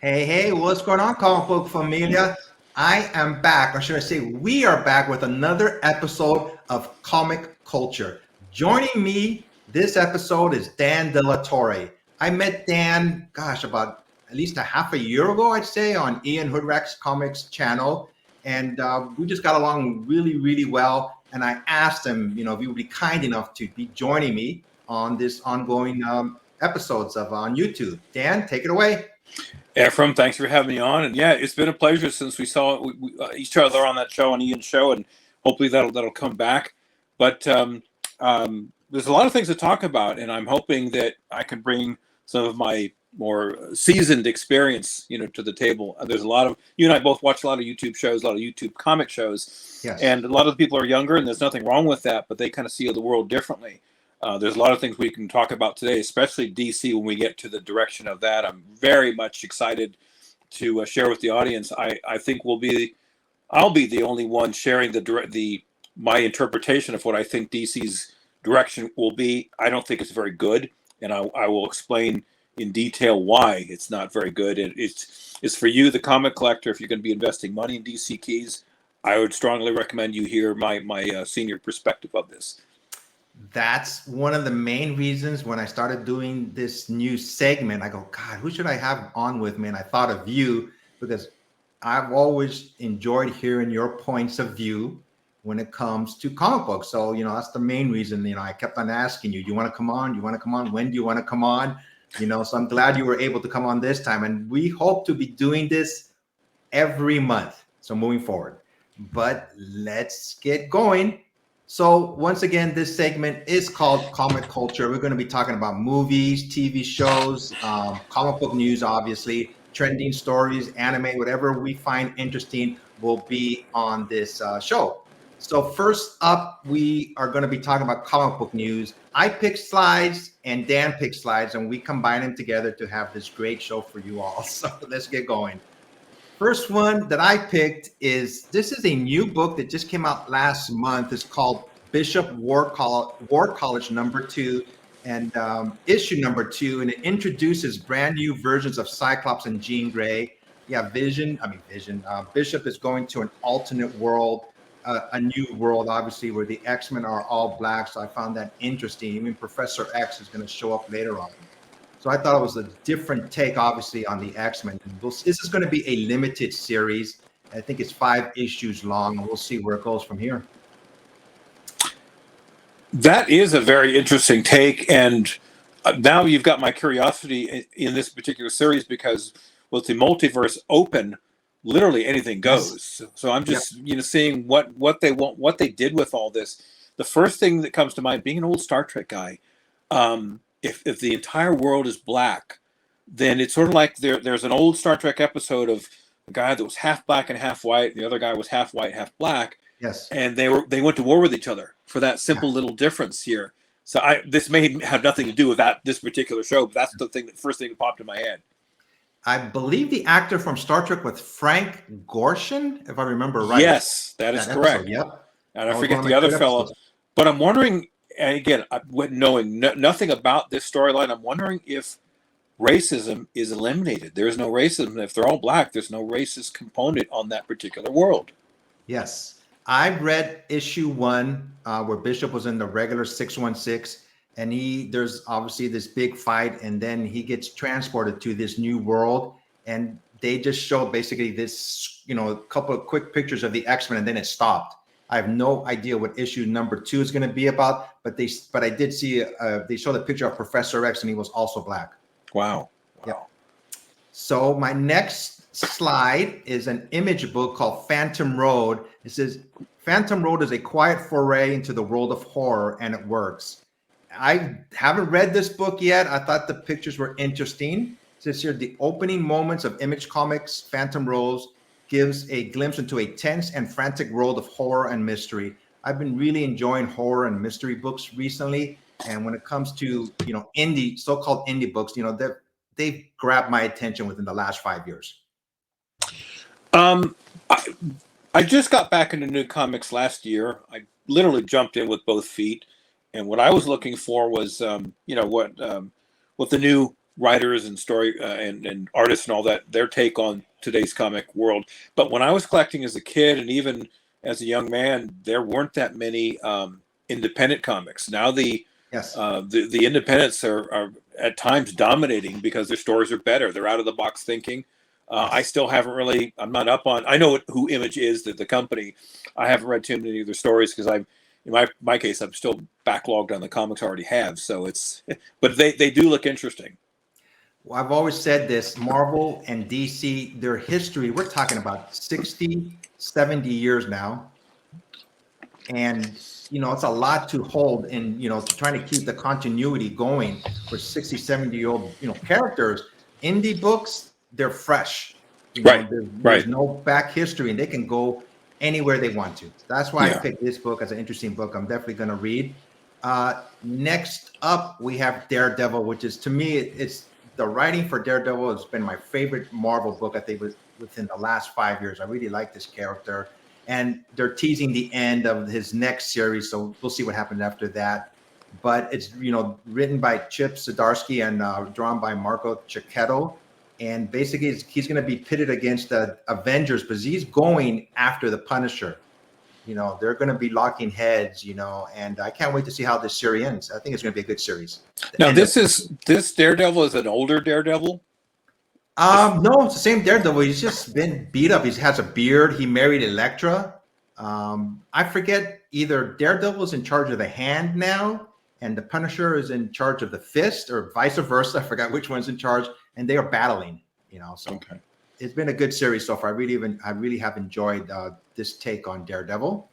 Hey, hey, what's going on, comic book familia? I am back, or should I say, we are back with another episode of Comic Culture. Joining me this episode is Dan De La Torre. I met Dan, gosh, about at least a half a year ago, I'd say, on Ian Hoodrak's Comics channel. And we just got along really, really well. And I asked him, if he would be kind enough to be joining me on this ongoing episodes of on YouTube. Dan, take it away. Ephraim, thanks for having me on. And yeah, it's been a pleasure since we saw each other on that show, on Ian's show, and hopefully that'll come back. But there's a lot of things to talk about, and I'm hoping that I can bring some of my more seasoned experience, to the table. There's a lot of you and I both watch a lot of YouTube shows, a lot of YouTube comic shows, Yes. and a lot of the people are younger, and there's nothing wrong with that, but they kind of see the world differently. There's a lot of things we can talk about today, especially DC when we get to the direction of that. I'm very much excited to share with the audience. I think I'll be the only one sharing my interpretation of what I think DC's direction will be. I don't think it's very good, and I will explain in detail why it's not very good. And it's for you, the comic collector. If you're going to be investing money in DC keys, I would strongly recommend you hear my senior perspective of this. That's one of the main reasons when I started doing this new segment, I go, God, who should I have on with me? And I thought of you because I've always enjoyed hearing your points of view when it comes to comic books. So, that's the main reason, I kept on asking you, do you want to come on? Do you want to come on? When do you want to come on? So I'm glad you were able to come on this time. And we hope to be doing this every month. So moving forward, but let's get going. So once again, this segment is called Comic Culture. We're going to be talking about movies, TV shows, comic book news, obviously, trending stories, anime, whatever we find interesting will be on this show. So first up, we are going to be talking about comic book news. I pick slides and Dan picks slides, and we combine them together to have this great show for you all. So let's get going. First one that I picked this is a new book that just came out last month. It's called Bishop War College #2 and issue #2, and it introduces brand new versions of Cyclops and Jean Grey. Yeah, Vision. Bishop is going to an alternate world, a new world, obviously, where the X-Men are all black. So I found that interesting. Even Professor X is going to show up later on. So I thought it was a different take, obviously, on the X-Men. This is going to be a limited series. I think it's 5 issues long, and we'll see where it goes from here. That is a very interesting take, and now you've got my curiosity in this particular series because with the multiverse open, literally anything goes. Yes. So I'm just seeing what they want, what they did with all this. The first thing that comes to mind, being an old Star Trek guy. If the entire world is black, then it's sort of like there's an old Star Trek episode of a guy that was half black and half white. The other guy was half white, half black. Yes. And they went to war with each other for that simple little difference here. So this may have nothing to do with this particular show, but that's the first thing that popped in my head. I believe the actor from Star Trek was Frank Gorshin, if I remember right. Yes, that is correct. Episode, yep. And I forget the other fellow. But I'm wondering, and again, knowing nothing about this storyline, I'm wondering if racism is eliminated. There is no racism. If they're all black, there's no racist component on that particular world. Yes. I read issue 1 where Bishop was in the regular 616, and there's obviously this big fight, and then he gets transported to this new world, and they just show basically this, a couple of quick pictures of the X-Men, and then it stopped. I have no idea what issue #2 is going to be about, but I did see they showed a picture of Professor X, and he was also black. Wow. Yep. So my next slide is an image book called Phantom Road. It says Phantom Road is a quiet foray into the world of horror, and it works. I haven't read this book yet. I thought the pictures were interesting. It says here the opening moments of Image Comics Phantom Road gives a glimpse into a tense and frantic world of horror and mystery. I've been really enjoying horror and mystery books recently, and when it comes to so-called indie books, they've grabbed my attention within the last 5 years. I just got back into new comics last year. I literally jumped in with both feet, and what I was looking for was what the new writers and story and artists and all that, their take on today's comic world. But when I was collecting as a kid and even as a young man, there weren't that many independent comics. Now Yes. the independents are at times dominating because their stories are better. They're out of the box thinking. I still haven't really. I'm not up on. I know who Image is, the company. I haven't read too many of their stories because I'm, in my case, I'm still backlogged on the comics I already have. So it's, but they do look interesting. Well, I've always said this: Marvel and DC, their history. We're talking about 60, 70 years now, and it's a lot to hold, and to trying to keep the continuity going for 60, 70-year-old characters. Indie books, they're fresh. Right. There's no back history, and they can go anywhere they want to. That's why I picked this book as an interesting book. I'm definitely going to read. Next up, we have Daredevil, which is, to me, it's the writing for Daredevil has been my favorite Marvel book. I think within the last 5 years. I really like this character, and they're teasing the end of his next series, so we'll see what happens after that. But it's written by Chip Zdarsky and drawn by Marco Checchetto. And basically, he's going to be pitted against the Avengers, because he's going after the Punisher. They're going to be locking heads, and I can't wait to see how this series ends. I think it's going to be a good series. Now, this Daredevil is an older Daredevil? No, it's the same Daredevil. He's just been beat up. He has a beard. He married Elektra. I forget, either Daredevil is in charge of the hand now, and the Punisher is in charge of the fist, or vice versa. I forgot which one's in charge, and they are battling. So okay. It's been a good series so far. I really have enjoyed this take on Daredevil.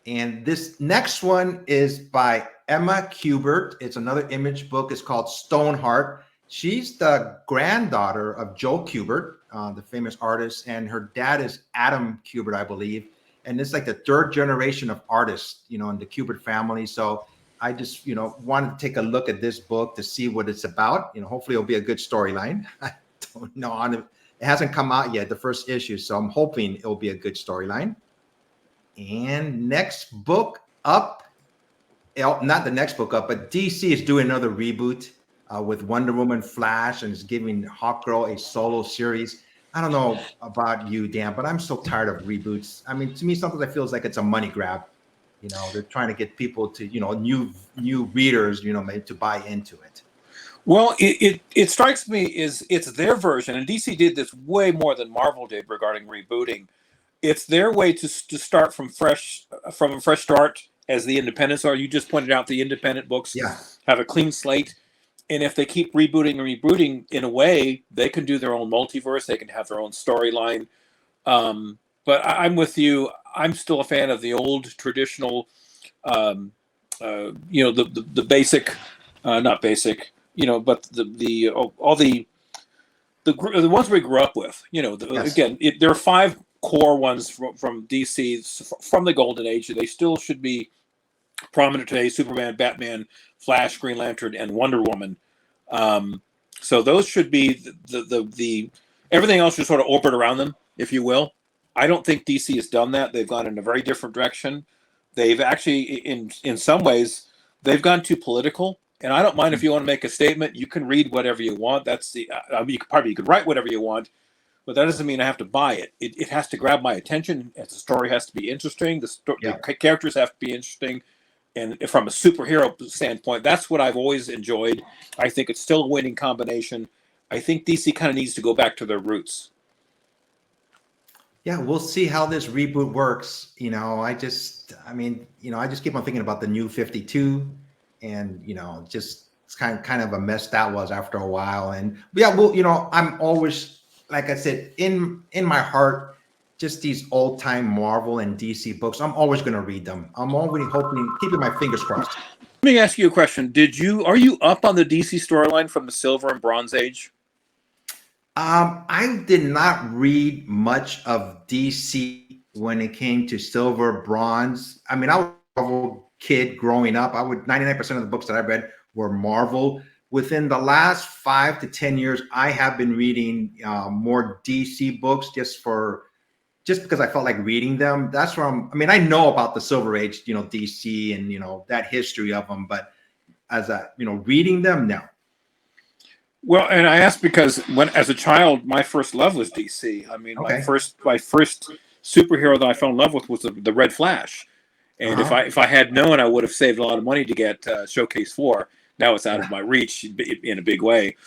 And this next one is by Emma Kubert. It's another Image book. It's called Stoneheart. She's the granddaughter of Joe Kubert, the famous artist, and her dad is Adam Kubert, I believe. And it's like the third generation of artists, in the Kubert family. So I just, wanted to take a look at this book to see what it's about. Hopefully it'll be a good storyline. I don't know. It hasn't come out yet, the first issue. So I'm hoping it'll be a good storyline. And next book up, not the next book up, but DC is doing another reboot with Wonder Woman, Flash, and is giving Hawkgirl a solo series. I don't know about you, Dan, but I'm so tired of reboots. I mean, to me, sometimes I feel like it's a money grab. They're trying to get people to, new readers, maybe to buy into it. Well, it strikes me is it's their version, and DC did this way more than Marvel did regarding rebooting. It's their way to start from a fresh start, as the independents are. You just pointed out the independent books have a clean slate. And if they keep rebooting in a way, they can do their own multiverse. They can have their own storyline. But I'm with you. I'm still a fan of the old traditional, the basic, not basic, but all the ones we grew up with. Again, there are 5 core ones from DC from the Golden Age. They still should be prominent today: Superman, Batman, Flash, Green Lantern, and Wonder Woman. So those should be the everything else should sort of orbit around them, if you will. I don't think DC has done that. They've gone in a very different direction. They've actually, in some ways, they've gone too political. And I don't mind if you want to make a statement. You can read whatever you want. That's you can write whatever you want, but that doesn't mean I have to buy it. It has to grab my attention. The story has to be interesting. The characters have to be interesting. And from a superhero standpoint, that's what I've always enjoyed. I think it's still a winning combination. I think DC kind of needs to go back to their roots. Yeah, we'll see how this reboot works. I just keep on thinking about the New 52, and just it's kind of a mess that was after a while. And I'm always, like I said, in my heart, just these old time Marvel and DC books. I'm always going to read them. I'm already keeping my fingers crossed. Let me ask you a question. Are you up on the DC storyline from the Silver and Bronze Age? I did not read much of DC when it came to Silver, Bronze. I mean, I was a Marvel kid growing up. 99% of the books that I read were Marvel. Within the last 5 to 10 years, I have been reading more DC books just because I felt like reading them. I know about the Silver Age, DC and, that history of them, but as reading them, no. Well, and I asked because when, as a child, my first love was DC. I mean, Okay. my first superhero that I fell in love with was the Red Flash. And Uh-huh. if I had known, I would have saved a lot of money to get Showcase 4. Now it's out of Yeah. my reach in a big way.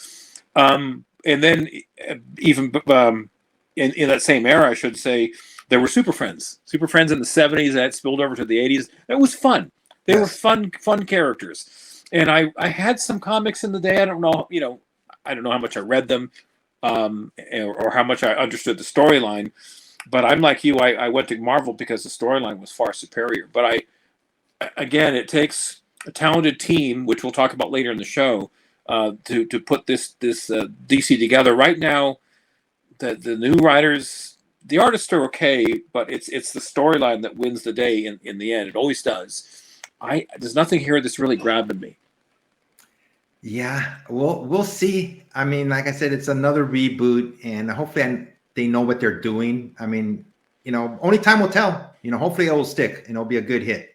And then even in that same era, I should say, there were Super Friends. Super Friends in the 70s that spilled over to the 80s. That was fun. They were Yes. fun characters. And I had some comics in the day. I don't know, I don't know how much I read them, or how much I understood the storyline. But I'm like you. I went to Marvel because the storyline was far superior. But again, it takes a talented team, which we'll talk about later in the show, to put this DC together. Right now, the new writers, the artists are okay, but it's the storyline that wins the day in the end. It always does. There's nothing here that's really grabbing me. Yeah, we'll see. I mean, like I said, it's another reboot, and hopefully they know what they're doing. I mean, only time will tell. Hopefully it will stick and it'll be a good hit.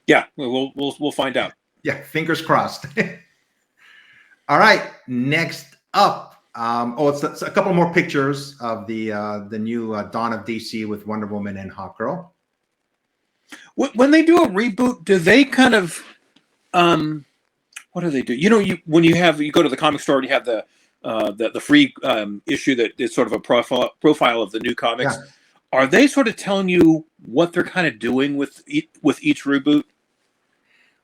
Yeah, we'll find out. Yeah, fingers crossed. All right, next up. It's a couple more pictures of the new Dawn of DC with Wonder Woman and Hawkgirl. When they do a reboot, do they kind of what do they do? When you go to the comic store and you have the free issue that is sort of a profile of the new comics. Yeah. Are they sort of telling you what they're kind of doing with each reboot?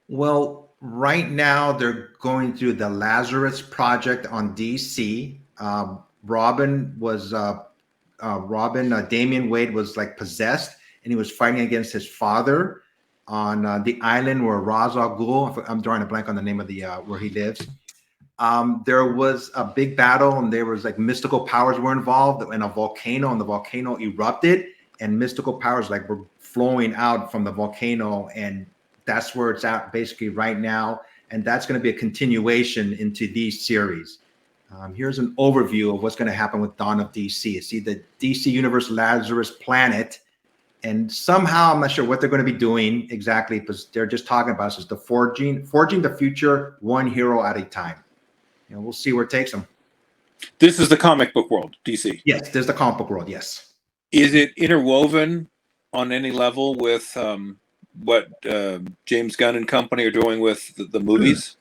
Well, right now they're going through the Lazarus Project on DC. Damian Wade was like possessed, and he was fighting against his father on the island where Ra's al Ghul. I'm drawing a blank on the name of the where he lives. There was a big battle, and there was like mystical powers were involved in a volcano, and the volcano erupted, and mystical powers like were flowing out from the volcano, and that's where it's at basically right now. And that's going to be a continuation into these series. Here's an overview of what's going to happen with Dawn of DC. See the DC Universe Lazarus Planet, and somehow I'm not sure what they're going to be doing exactly, because they're just talking about this, the forging the future one hero at a time. We'll see where it takes them. This is the comic book world, DC. Yes, there's the comic book world. Yes. Is it interwoven on any level with what James Gunn and company are doing with the movies?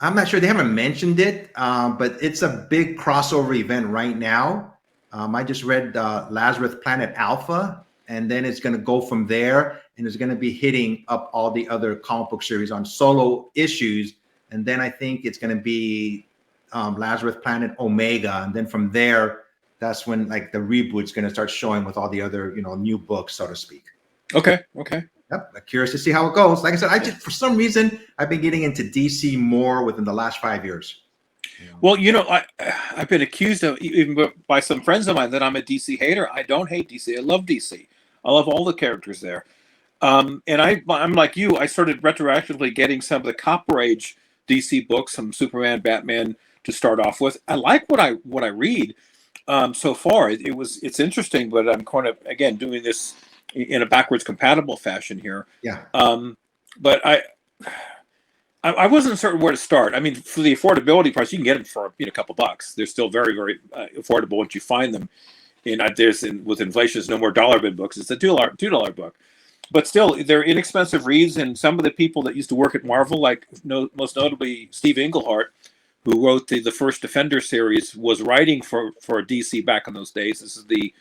I'm not sure. They haven't mentioned it, but it's a big crossover event right now. I just read Lazarus Planet Alpha, and then it's going to go from there, and it's going to be hitting up all the other comic book series on solo issues. And then I think it's going to be Lazarus Planet Omega. And then from there, that's when like the reboot's going to start showing with all the other, new books, so to speak. Okay. Yep. I'm curious to see how it goes. Like I said, for some reason, I've been getting into DC more within the last 5 years. Well, I've been accused of, even by some friends of mine, that I'm a DC hater. I don't hate DC. I love DC. I love all the characters there. And I'm like you. I started retroactively getting some of the Copper Age DC books, some Superman, Batman to start off with. I like what I read so far. It's interesting, but I'm kind of again doing this in a backwards compatible fashion here. Yeah. But I wasn't certain where to start. I mean, for the affordability price, you can get them for a couple bucks. They're still very, very affordable once you find them. With inflation, there's no more dollar bin books. It's a $2 book. But still, they're inexpensive reads, and some of the people that used to work at Marvel, like most notably Steve Englehart, who wrote the first Defender series, was writing for DC back in those days. This is the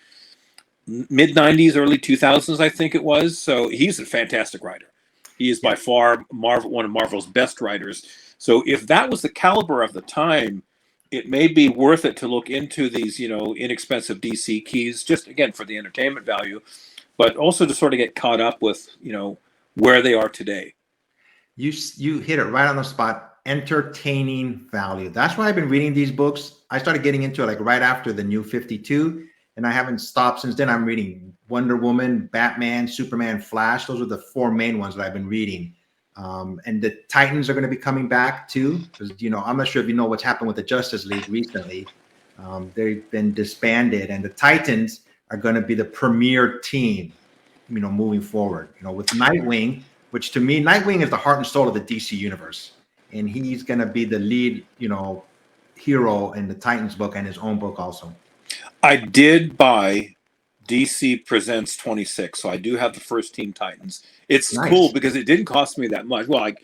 mid-'90s, early 2000s, I think it was. So he's a fantastic writer. He is by far one of Marvel's best writers. So if that was the caliber of the time, it may be worth it to look into these, inexpensive DC keys, just again for the entertainment value, but also to sort of get caught up with, where they are today. You hit it right on the spot. Entertaining value. That's why I've been reading these books. I started getting into it like right after the New 52, and I haven't stopped since then. I'm reading Wonder Woman, Batman, Superman, Flash. Those are the 4 main ones that I've been reading. And the Titans are going to be coming back too, because I'm not sure if you know what's happened with the Justice League recently. They've been disbanded, and the Titans are going to be the premier team, moving forward. With Nightwing, which to me, Nightwing is the heart and soul of the DC universe, and he's going to be the lead. hero in the Titans book and his own book also. I did buy DC Presents 26, so I do have the first Team Titans. It's Nice. cool because it didn't cost me that much. Well, I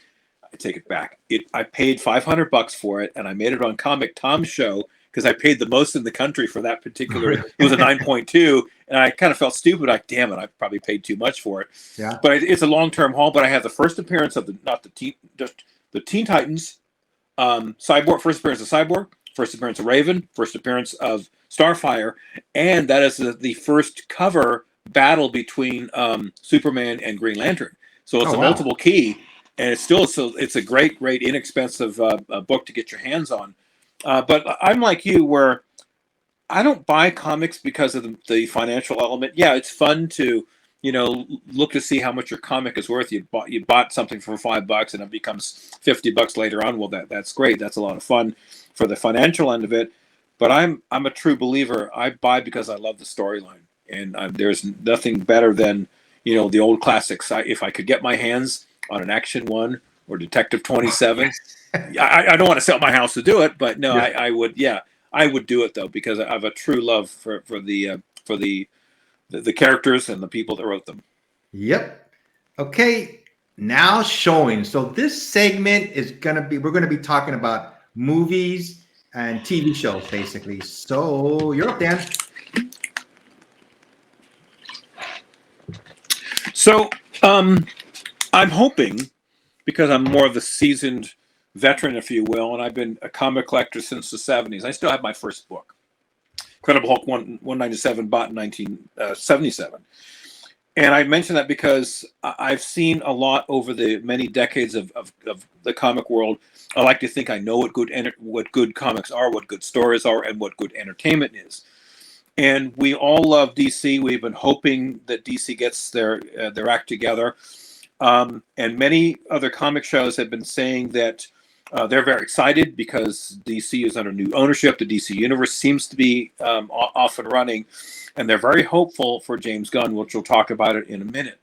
take it back. I paid $500 for it, and I made it on Comic Tom's show because I paid the most in the country for that particular. It was a 9.2, and I kind of felt stupid. Like, damn it, I probably paid too much for it. Yeah. But it's a long-term haul. But I have the first appearance of the Teen Titans, Cyborg, first appearance of Cyborg, first appearance of Raven, first appearance of Starfire, and that is the first cover battle between Superman and Green Lantern. So it's a multiple key, and it's a great inexpensive book to get your hands on. But I'm like you, where I don't buy comics because of the financial element. Yeah, it's fun to look to see how much your comic is worth. You bought something for $5 and it becomes $50 later on. Well, that's great. That's a lot of fun for the financial end of it. But I'm a true believer. I buy because I love the storyline, and there's nothing better than the old classics. If I could get my hands on an Action 1 or Detective 27, I don't want to sell my house to do it, but no, yeah. I would. Yeah, I would do it though because I have a true love for the characters and the people that wrote them. Yep. Okay. Now showing. So this segment is we're gonna be talking about movies and TV shows, basically. So you're up, Dan. So I'm hoping, because I'm more of the seasoned veteran, if you will, and I've been a comic collector since the 70s. I still have my first book, Incredible Hulk 197, bought in 1977. And I mention that because I've seen a lot over the many decades of the comic world. I like to think I know what good comics are, what good stories are, and what good entertainment is. And we all love DC. We've been hoping that DC gets their act together. And many other comic shows have been saying that they're very excited because DC is under new ownership. The DC Universe seems to be off and running. And they're very hopeful for James Gunn, which we'll talk about it in a minute.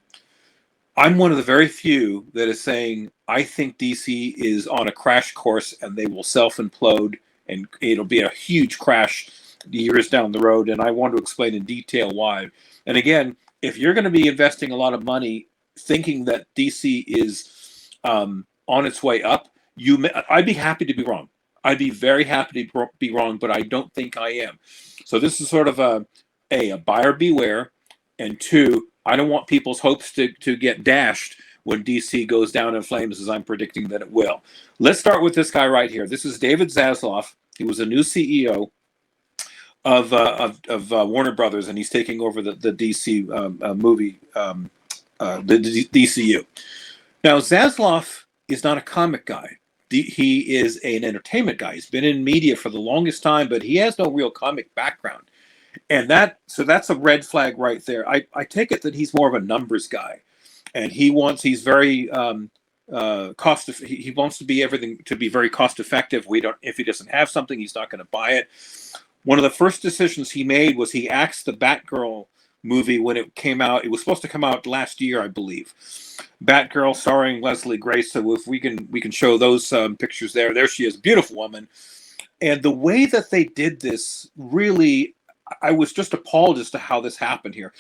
I'm one of the very few that is saying I think DC is on a crash course and they will self-implode and it'll be a huge crash years down the road. And I want to explain in detail why. And again, if you're going to be investing a lot of money thinking that DC is on its way up, I'd be happy to be wrong. I'd be very happy to be wrong, but I don't think I am. So this is sort of a buyer beware, and two, I don't want people's hopes to get dashed when DC goes down in flames, as I'm predicting that it will. Let's start with this guy right here. This is David Zaslav. He was a new CEO of Warner Brothers, and he's taking over the DC movie, the DCU. Now, Zaslav is not a comic guy. He is an entertainment guy. He's been in media for the longest time, but he has no real comic background. And that's a red flag right there. I take it that he's more of a numbers guy, and he's very he wants to be everything to be very cost effective. If he doesn't have something, he's not going to buy it. One of the first decisions he made was he axed the Batgirl movie when it came out. It was supposed to come out last year, I believe. Batgirl starring Leslie Grace. So if we can show those pictures there she is, beautiful woman. And the way that they did this, really, I was just appalled as to how this happened here.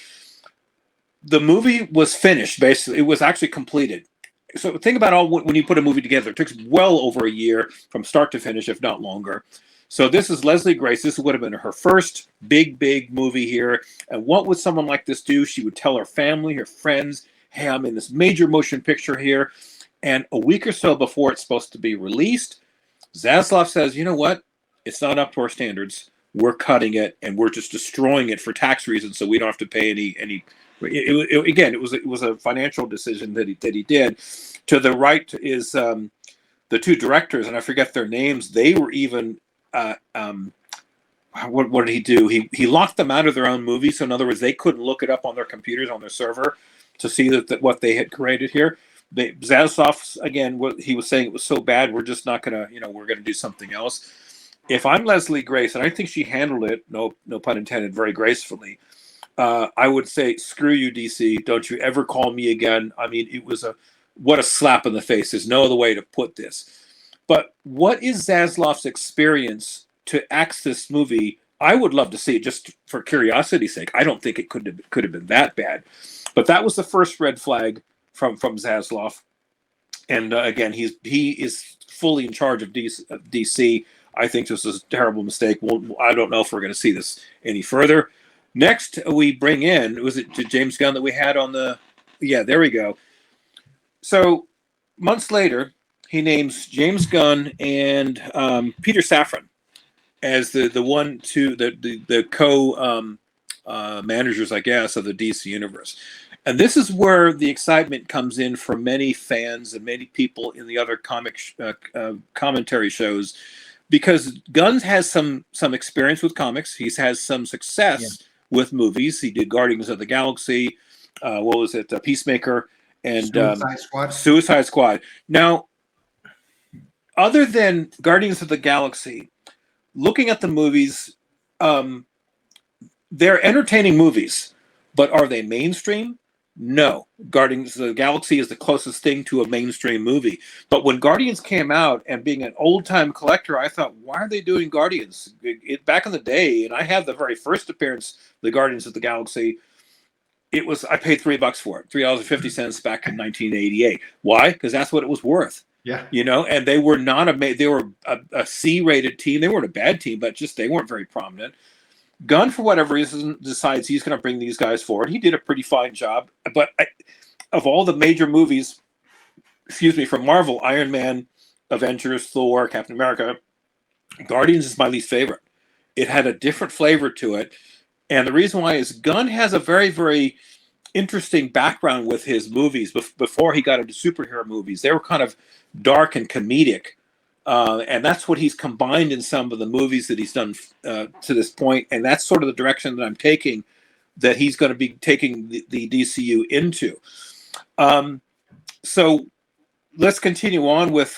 The movie was finished, basically. It was actually completed. So think about when you put a movie together. It took well over a year from start to finish, if not longer. So this is Leslie Grace. This would have been her first big movie here. And what would someone like this do? She would tell her family, her friends, hey, I'm in this major motion picture here. And a week or so before it's supposed to be released, Zaslav says, you know what? It's not up to our standards. We're cutting it and we're just destroying it for tax reasons, so we don't have to pay any. It was a financial decision that he did. To the right is the two directors, and I forget their names. They were even what did he do? He locked them out of their own movie. So in other words, they couldn't look it up on their computers on their server to see that what they had created here. Zaslav, again, what he was saying, it was so bad, we're just not gonna, we're gonna do something else. If I'm Leslie Grace, and I think she handled it, no pun intended, very gracefully, I would say, screw you, DC. Don't you ever call me again. I mean, it was what a slap in the face. There's no other way to put this. But what is Zaslav's experience to axe this movie, I would love to see it just for curiosity's sake. I don't think it could have been that bad, but that was the first red flag from Zaslav. And again, he is fully in charge of DC. I think this is a terrible mistake. Well, I don't know if we're going to see this any further. Next, we bring in, was it James Gunn that we had on the? Yeah, there we go. So months later, he names James Gunn and Peter Safran as the co managers, I guess, of the DC universe. And this is where the excitement comes in for many fans and many people in the other comic commentary shows, because Gunn has some experience with comics. He has some success with movies. He did Guardians of the Galaxy. What was it? Peacemaker and Suicide Squad. Now, other than Guardians of the Galaxy, looking at the movies, they're entertaining movies, but are they mainstream? No. Guardians of the Galaxy is the closest thing to a mainstream movie. But when Guardians came out, and being an old-time collector, I thought, why are they doing Guardians? Back in the day, and I have the very first appearance, the Guardians of the Galaxy, I paid $3 for it, $3.50 back in 1988. Why? Because that's what it was worth. Yeah. And they were they were a C-rated team. They weren't a bad team, but just they weren't very prominent. Gunn, for whatever reason, decides he's going to bring these guys forward. He did a pretty fine job. But of all the major movies, from Marvel, Iron Man, Avengers, Thor, Captain America, Guardians is my least favorite. It had a different flavor to it. And the reason why is Gunn has a very, very interesting background with his movies. Before he got into superhero movies, they were kind of dark and comedic. And that's what he's combined in some of the movies that he's done to this point. And that's sort of the direction that I'm taking, that he's going to be taking the DCU into. So let's continue on with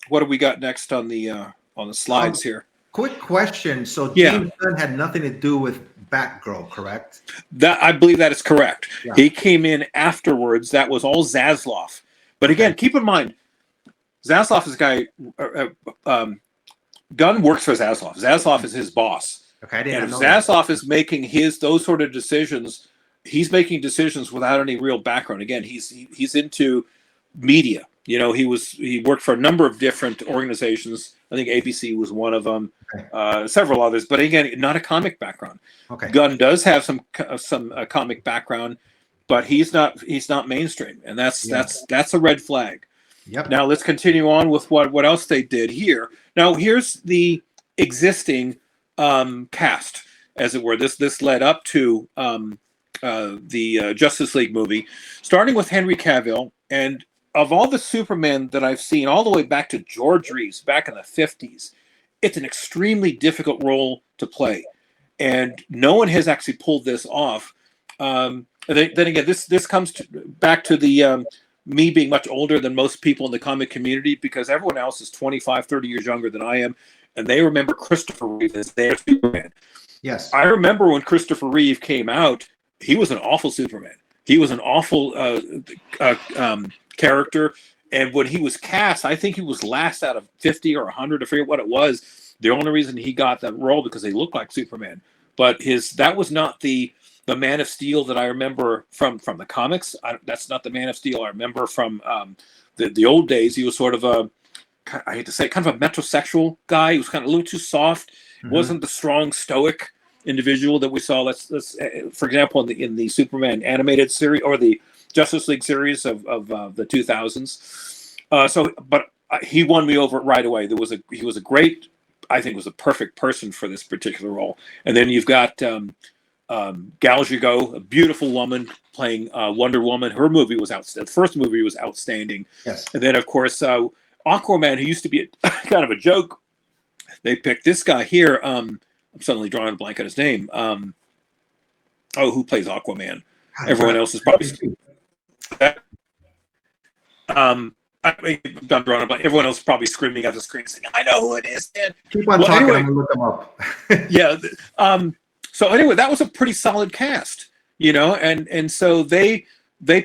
what do we got next on the slides here. Quick question. So James Gunn had nothing to do with Batgirl, correct? That I believe that is correct. Yeah. He came in afterwards. That was all Zaslav. But again, keep in mind, Zaslav is a guy. Gunn works for Zaslav. Zaslav is his boss. Okay, I didn't and if know Zaslav is making those sort of decisions, he's making decisions without any real background. Again, he's into media. He worked for a number of different organizations. I think ABC was one of them, several others. But again, not a comic background. Okay. Gunn does have some comic background, but he's not mainstream, and that's a red flag. Yep. Now let's continue on with what else they did here. Now here's the existing cast, as it were. This led up to the Justice League movie, starting with Henry Cavill. And of all the Supermen that I've seen, all the way back to George Reeves back in the 50s, it's an extremely difficult role to play, and no one has actually pulled this off. Then again, this comes back to the me being much older than most people in the comic community, because everyone else is 25, 30 years younger than I am, and they remember Christopher Reeve as their Superman. Yes. I remember when Christopher Reeve came out, he was an awful Superman. He was an awful character, and when he was cast, I think he was last out of 50 or 100, I forget what it was. The only reason he got that role because they looked like Superman, but that was not the Man of Steel that I remember from the comics. That's not the Man of Steel I remember from the old days. He was sort of I hate to say, kind of a metrosexual guy. He was kind of a little too soft. Mm-hmm. Wasn't the strong stoic individual that we saw. Let's for example, in the Superman animated series or the Justice League series of the 2000s. But he won me over right away. He was a great, I think, was a perfect person for this particular role. And then you've got Gal Gadot, a beautiful woman playing Wonder Woman. Her movie was outstanding. The first movie was outstanding. Yes. And then, of course, Aquaman, who used to be kind of a joke. They picked this guy here. I'm suddenly drawing a blank on his name. Who plays Aquaman? Everyone else is probably. I'm drawing a blank. Everyone else is probably screaming at the screen saying, "I know who it is." Man. Keep on talking. Anyway, I'm gonna look them up. Yeah. So anyway, that was a pretty solid cast, and so they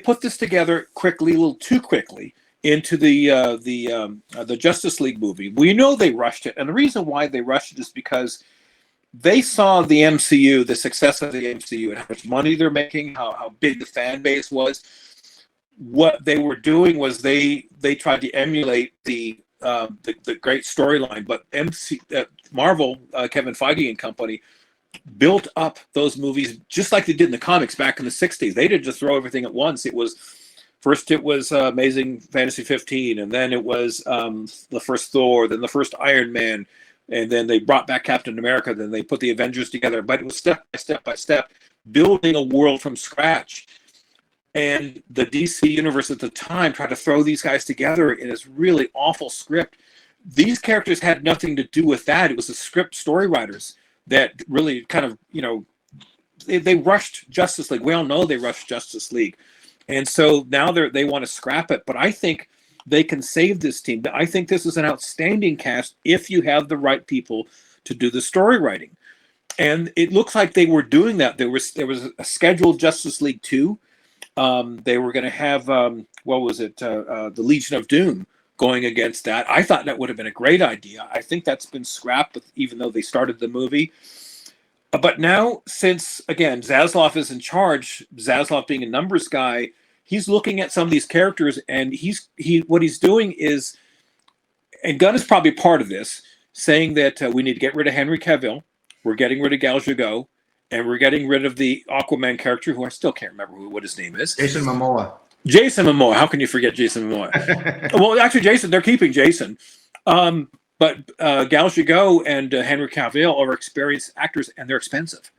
put this together quickly, a little too quickly, into the Justice League movie. We know they rushed it, and the reason why they rushed it is because they saw the MCU, the success of the MCU, and how much money they're making, how big the fan base was. What they were doing was they tried to emulate the great storyline, but Marvel, Kevin Feige and company, built up those movies just like they did in the comics back in the 60s. They didn't just throw everything at once. It was Amazing Fantasy 15, and then it was the first Thor, then the first Iron Man, and then they brought back Captain America, then they put the Avengers together. But it was step by step, building a world from scratch. And the DC universe at the time tried to throw these guys together in this really awful script. These characters had nothing to do with that. It was the script story writers that really kind of, they rushed Justice League. We all know they rushed Justice League. And so now they want to scrap it. But I think they can save this team. I think this is an outstanding cast if you have the right people to do the story writing. And it looks like they were doing that. There was a scheduled Justice League 2. They were going to have, the Legion of Doom going against that. I thought that would have been a great idea. I think that's been scrapped, even though they started the movie. But now, since, again, Zaslav is in charge, Zaslav being a numbers guy, he's looking at some of these characters, and what he's doing is, and Gunn is probably part of this, saying that we need to get rid of Henry Cavill, we're getting rid of Gal Gadot, and we're getting rid of the Aquaman character, who I still can't remember what his name is. Jason Momoa. Jason Momoa. How can you forget Jason Momoa? Well, actually, they're keeping Jason. But Gal Gadot and Henry Cavill are experienced actors, and they're expensive.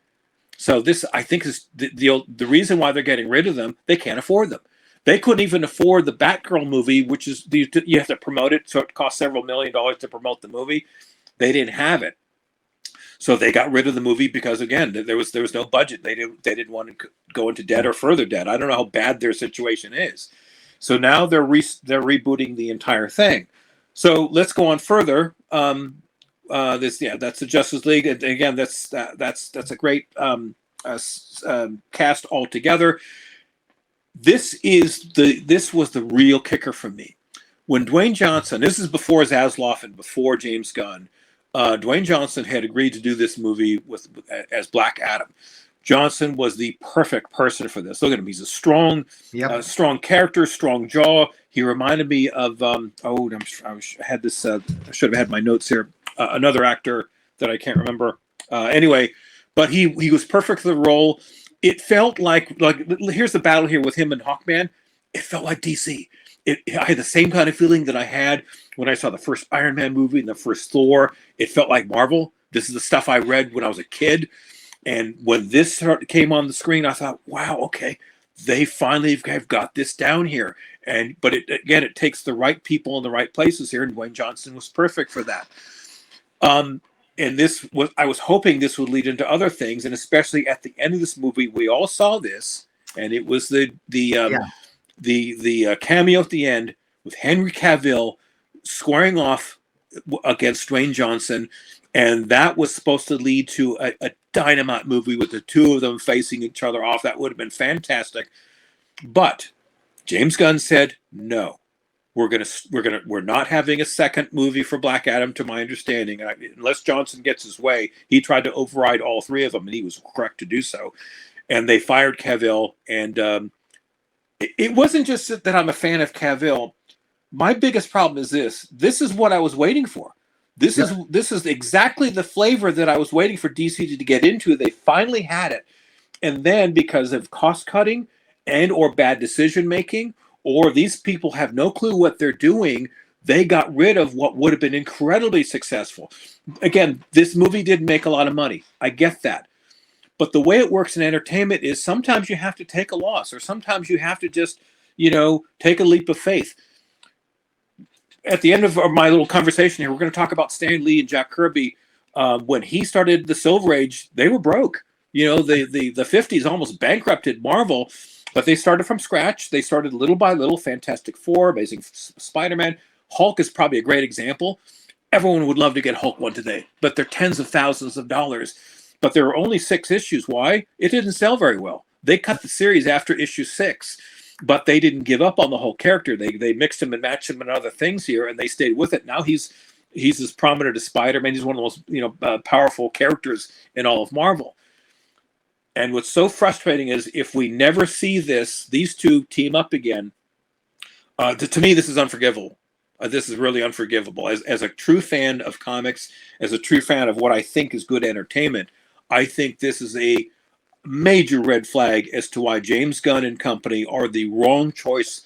So this, I think, is the reason why they're getting rid of them. They can't afford them. They couldn't even afford the Batgirl movie, which is you have to promote it, so it costs several $1 million to promote the movie. They didn't have it. So they got rid of the movie because, again, there was no budget. They didn't want to go into debt or further debt. I don't know how bad their situation is. So now they're rebooting the entire thing. So let's go on further. That's the Justice League. And again, that's a great cast altogether. This was the real kicker for me. When Dwayne Johnson, this is before Zaslav and before James Gunn, Dwayne Johnson had agreed to do this movie as Black Adam. Johnson was the perfect person for this. Look at him; he's a strong character, strong jaw. He reminded me of I had this. I should have had my notes here. Another actor that I can't remember. Anyway, but he was perfect for the role. It felt like here's the battle here with him and Hawkman. It felt like DC. I had the same kind of feeling that I had when I saw the first Iron Man movie and the first Thor. It felt like Marvel. This is the stuff I read when I was a kid. And when this came on the screen, I thought, wow, okay, they finally have got this down here. But it takes the right people in the right places here, and Dwayne Johnson was perfect for that. And I was hoping this would lead into other things, and especially at the end of this movie, we all saw this, and it was the cameo at the end with Henry Cavill squaring off against Dwayne Johnson, and that was supposed to lead to a dynamite movie with the two of them facing each other off. That would have been fantastic. But James Gunn said, no, we're not having a second movie for Black Adam, to my understanding. Unless Johnson gets his way. He tried to override all three of them, and he was correct to do so. And they fired Cavill, and it wasn't just that I'm a fan of Cavill. My biggest problem is this. This is what I was waiting for. This is exactly the flavor that I was waiting for DC to get into. They finally had it. And then because of cost cutting and or bad decision making, or these people have no clue what they're doing, they got rid of what would have been incredibly successful. Again, this movie didn't make a lot of money. I get that. But the way it works in entertainment is sometimes you have to take a loss, or sometimes you have to just, take a leap of faith. At the end of my little conversation here, we're going to talk about Stan Lee and Jack Kirby. When he started the Silver Age, they were broke. The 50s almost bankrupted Marvel, but they started from scratch. They started little by little. Fantastic Four, Amazing Spider-Man. Hulk is probably a great example. Everyone would love to get Hulk one today, but they're tens of thousands of dollars. But there were only 6 issues. Why? It didn't sell very well. They cut the series after issue 6. but they didn't give up on the whole character. They mixed him and matched him in other things here, and they stayed with it. Now he's as prominent as Spider-Man. He's one of the most powerful characters in all of Marvel. And what's so frustrating is if we never see these two team up again. To me, this is unforgivable. This is really unforgivable. As a true fan of comics, as a true fan of what I think is good entertainment, I think this is a major red flag as to why James Gunn and company are the wrong choice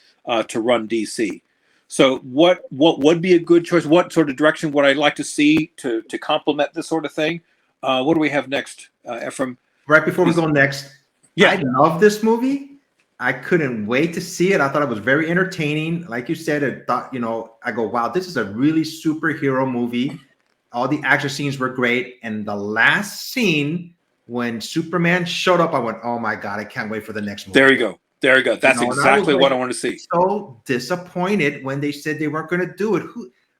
to run DC. So what would be a good choice? What sort of direction would I like to see to complement this sort of thing? What do we have next, Ephraim? Right before we go next, yeah, I love this movie. I couldn't wait to see it. I thought it was very entertaining. Like you said, I go, wow, this is a really superhero movie. All the action scenes were great. And the last scene when Superman showed up, I went, oh my God, I can't wait for the next movie. There you go. That's exactly what I want to see. So disappointed when they said they weren't going to do it.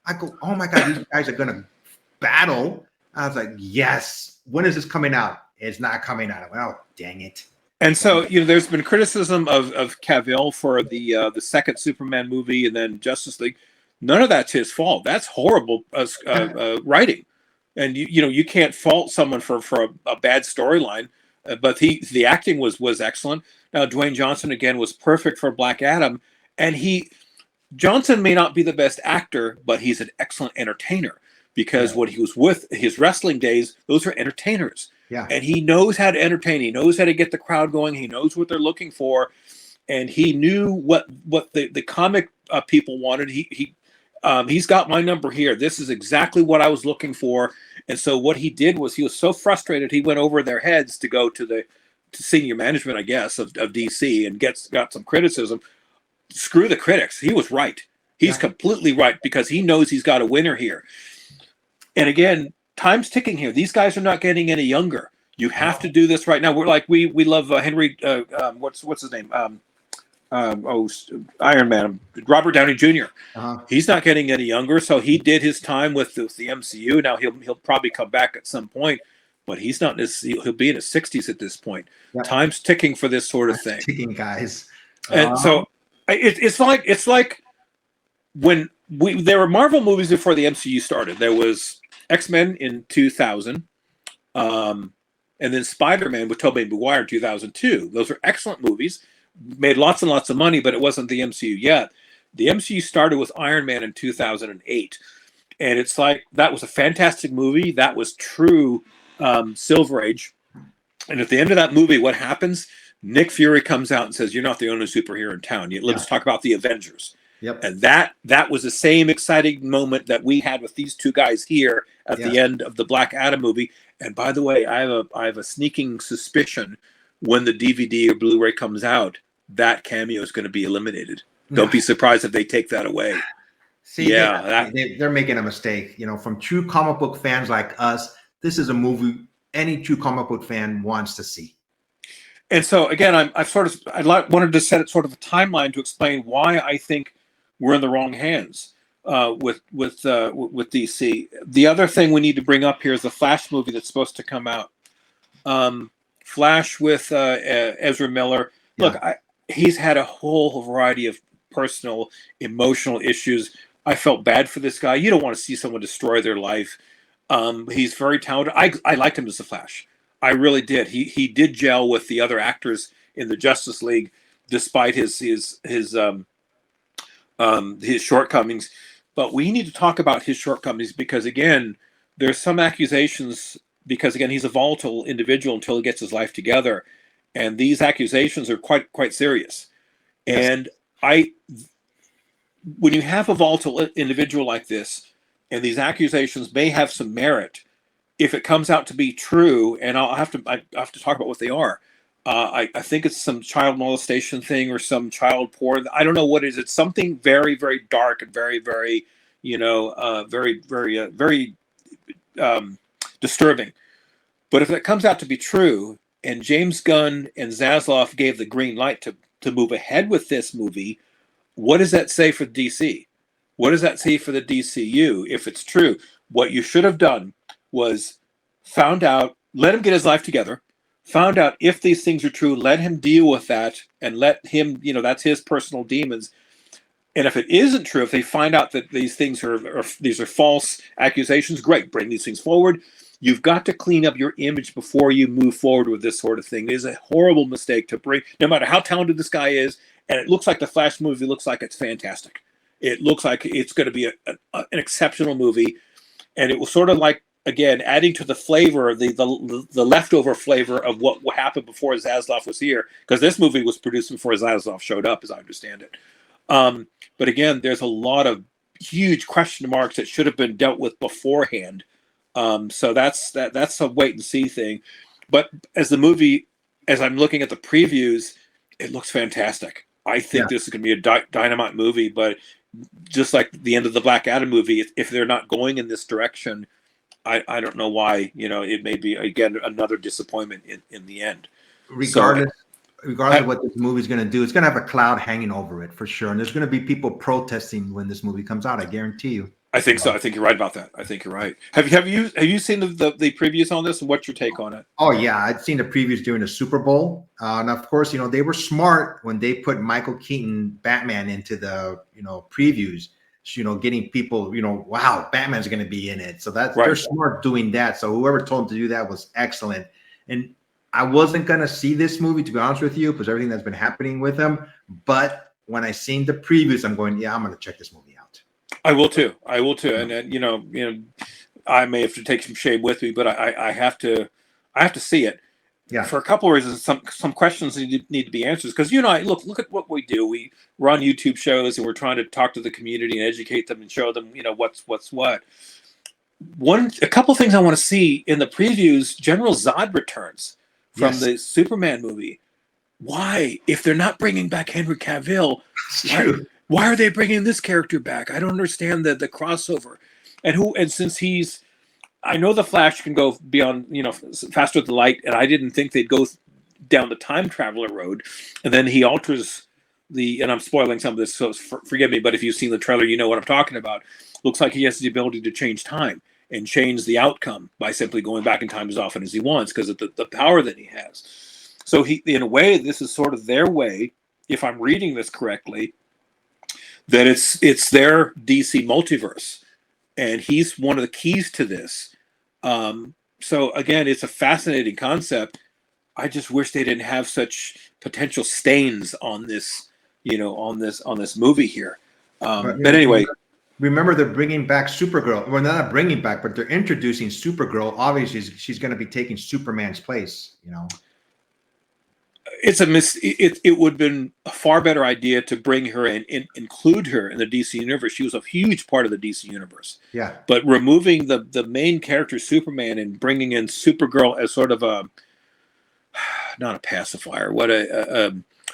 I go, oh my God, these guys are going to battle. I was like, yes. When is this coming out? It's not coming out. I went, oh, dang it. And so, there's been criticism of Cavill for the second Superman movie and then Justice League. None of that's his fault. That's horrible writing. And you can't fault someone for a bad storyline. But the acting was excellent. Now Dwayne Johnson again was perfect for Black Adam, and Johnson may not be the best actor, but he's an excellent entertainer because when he was with his wrestling days, those are entertainers. Yeah. And he knows how to entertain. He knows how to get the crowd going. He knows what they're looking for, and he knew what the comic people wanted. He's got my number here. This is exactly what I was looking for. And so what he did was he was so frustrated he went over their heads to go to senior management, I guess, of DC and got some criticism. Screw the critics. He was right. He's completely right because he knows he's got a winner here. And again, time's ticking here. These guys are not getting any younger. You have to do this right now. We're like we love Henry. What's his name? Iron Man. Robert Downey Jr. He's not getting any younger, so he did his time with the MCU. Now he'll probably come back at some point, but he's not. He'll be in his 60s at this point. Time's ticking for this sort of thing. Ticking, guys. And so it's like when there were Marvel movies before the MCU started. There was X-Men in 2000, and then Spider-Man with Tobey Maguire in 2002. Those are excellent movies, made lots and lots of money, but it wasn't the MCU yet. The MCU started with Iron Man in 2008, and it's like that was a fantastic movie. That was true Silver Age. And at the end of that movie, what happens? Nick Fury comes out and says, "You're not the only superhero in town. Let's talk about the Avengers." Yep. And that was the same exciting moment that we had with these two guys here at the end of the Black Adam movie. And by the way, I have a sneaking suspicion when the DVD or Blu-ray comes out, that cameo is going to be eliminated. Don't be surprised if they take that away. See, they're making a mistake. From true comic book fans like us, this is a movie any true comic book fan wants to see. And so again, I wanted to set it sort of a timeline to explain why I think we're in the wrong hands with DC. The other thing we need to bring up here is the Flash movie that's supposed to come out. Flash with Ezra Miller. Look, he's had a whole variety of personal, emotional issues. I felt bad for this guy. You don't want to see someone destroy their life. He's very talented. I liked him as the Flash. I really did. He did gel with the other actors in the Justice League, despite his shortcomings. But we need to talk about his shortcomings because, again, there's some accusations. Because again, he's a volatile individual until he gets his life together, and these accusations are quite serious. Yes. And when you have a volatile individual like this, and these accusations may have some merit, if it comes out to be true, and I have to talk about what they are. I think it's some child molestation thing or some child porn. I don't know what it is. It's something very, very dark and very, very, very disturbing. But if it comes out to be true, and James Gunn and Zaslav gave the green light to move ahead with this movie, what does that say for DC? What does that say for the DCU? If it's true, what you should have done was found out, let him get his life together, found out if these things are true, let him deal with that, and let him, that's his personal demons. And if it isn't true, if they find out that these things these are false accusations, great, bring these things forward. You've got to clean up your image before you move forward with this sort of thing. It is a horrible mistake to bring, no matter how talented this guy is. And it looks like the Flash movie looks like it's fantastic. It looks like it's going to be an exceptional movie. And it was sort of like, again, adding to the flavor, the leftover flavor of what happened before Zaslav was here, because this movie was produced before Zaslav showed up, as I understand it. But again, there's a lot of huge question marks that should have been dealt with beforehand. So that's a wait and see thing. But as I'm looking at the previews, it looks fantastic. I think this is going to be a dynamite movie, but just like the end of the Black Adam movie, if they're not going in this direction, I don't know why. It may be, again, another disappointment in the end. Regardless of what this movie is going to do, it's going to have a cloud hanging over it for sure. And there's going to be people protesting when this movie comes out. I guarantee you. I think so. I think you're right about that. I think you're right. Have you seen the previews on this, and what's your take on it? Oh yeah, I'd seen the previews during the Super Bowl, and of course, they were smart when they put Michael Keaton Batman into the previews. Getting people, wow, Batman's going to be in it. So that's right. They're smart doing that. So whoever told them to do that was excellent. And I wasn't going to see this movie, to be honest with you, because everything that's been happening with him. But when I seen the previews, I'm going, yeah, I'm going to check this movie out. I will too. And I may have to take some shame with me, but I have to see it. Yeah. For a couple of reasons, some questions need to be answered, because look at what we do. We run YouTube shows, and we're trying to talk to the community and educate them and show them what's what. A couple things I want to see in the previews. General Zod returns from the Superman movie. Why, if they're not bringing back Henry Cavill, why are they bringing this character back? I don't understand the crossover. And since I know the Flash can go beyond, faster than light, and I didn't think they'd go down the time traveler road. And then he alters and I'm spoiling some of this, so forgive me, but if you've seen the trailer, you know what I'm talking about. Looks like he has the ability to change time and change the outcome by simply going back in time as often as he wants, because of the power that he has. So in a way, this is sort of their way, if I'm reading this correctly, that it's their DC multiverse, and he's one of the keys to this. So again, it's a fascinating concept. I just wish they didn't have such potential stains on this, on this movie here. But anyway, remember they're bringing back Supergirl. Well, not bringing back, but they're introducing Supergirl. Obviously, she's going to be taking Superman's place. It would have been a far better idea to bring her and include her in the DC universe. She was a huge part of the DC universe. Yeah. But removing the main character Superman and bringing in Supergirl as sort of not a pacifier,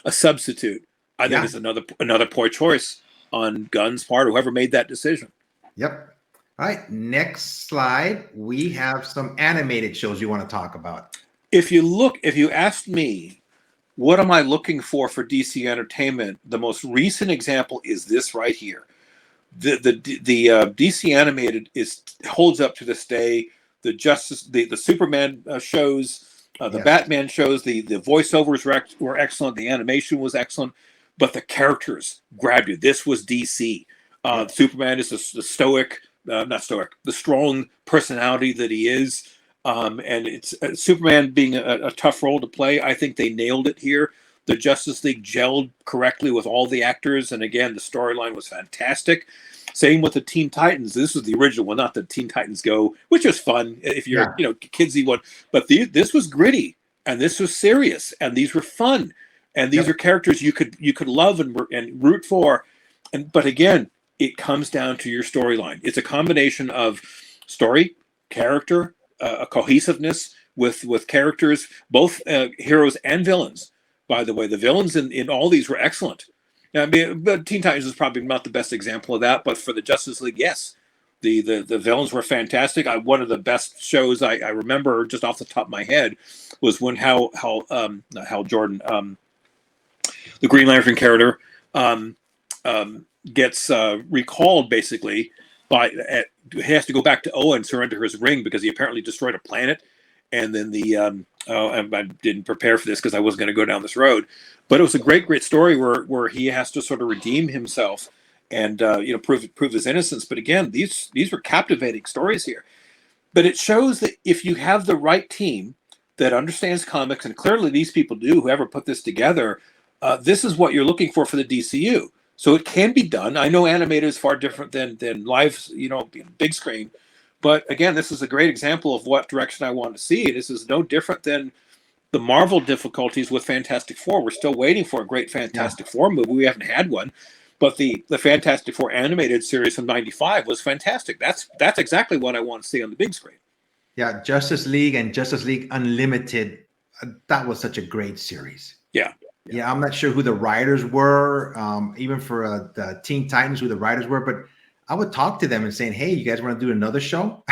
a substitute, I think is another poor choice on Gunn's part, whoever made that decision. Yep. All right. Next slide. We have some animated shows you want to talk about. If you asked me, what am I looking for DC Entertainment? The most recent example is this right here. The DC animated holds up to this day. The Superman shows, the Batman shows, the voiceovers were excellent. The animation was excellent, but the characters grabbed you. This was DC. Superman is the strong personality that he is. And it's Superman being a tough role to play. I think they nailed it here. The Justice League gelled correctly with all the actors, and again, the storyline was fantastic. Same with the Teen Titans. This was the original one, not the Teen Titans Go, which was fun if you're kidsy one. But this was gritty, and this was serious, and these were fun, and these are characters you could love and root for. But again, it comes down to your storyline. It's a combination of story, character, a cohesiveness with characters, both heroes and villains. By the way, the villains in all these were excellent. I mean, but Teen Titans is probably not the best example of that, but for the Justice League, yes, the villains were fantastic. One of the best shows I remember just off the top of my head was when Hal Jordan, the Green Lantern character, gets recalled basically. He has to go back to Oa and surrender his ring because he apparently destroyed a planet, and then the I didn't prepare for this because I wasn't going to go down this road, but it was a great story where he has to sort of redeem himself and prove his innocence. But again, these were captivating stories here. But it shows that if you have the right team that understands comics, and clearly these people do, whoever put this together, this is what you're looking for the DCU. So it can be done. I know animated is far different than live, big screen. But again, this is a great example of what direction I want to see. This is no different than the Marvel difficulties with Fantastic Four. We're still waiting for a great Fantastic Four movie. We haven't had one. But the Fantastic Four animated series from '95 was fantastic. That's exactly what I want to see on the big screen. Yeah, Justice League and Justice League Unlimited, that was such a great series. Yeah. Yeah, I'm not sure who the writers were, even for the Teen Titans, who the writers were, but I would talk to them and saying, hey, you guys want to do another show?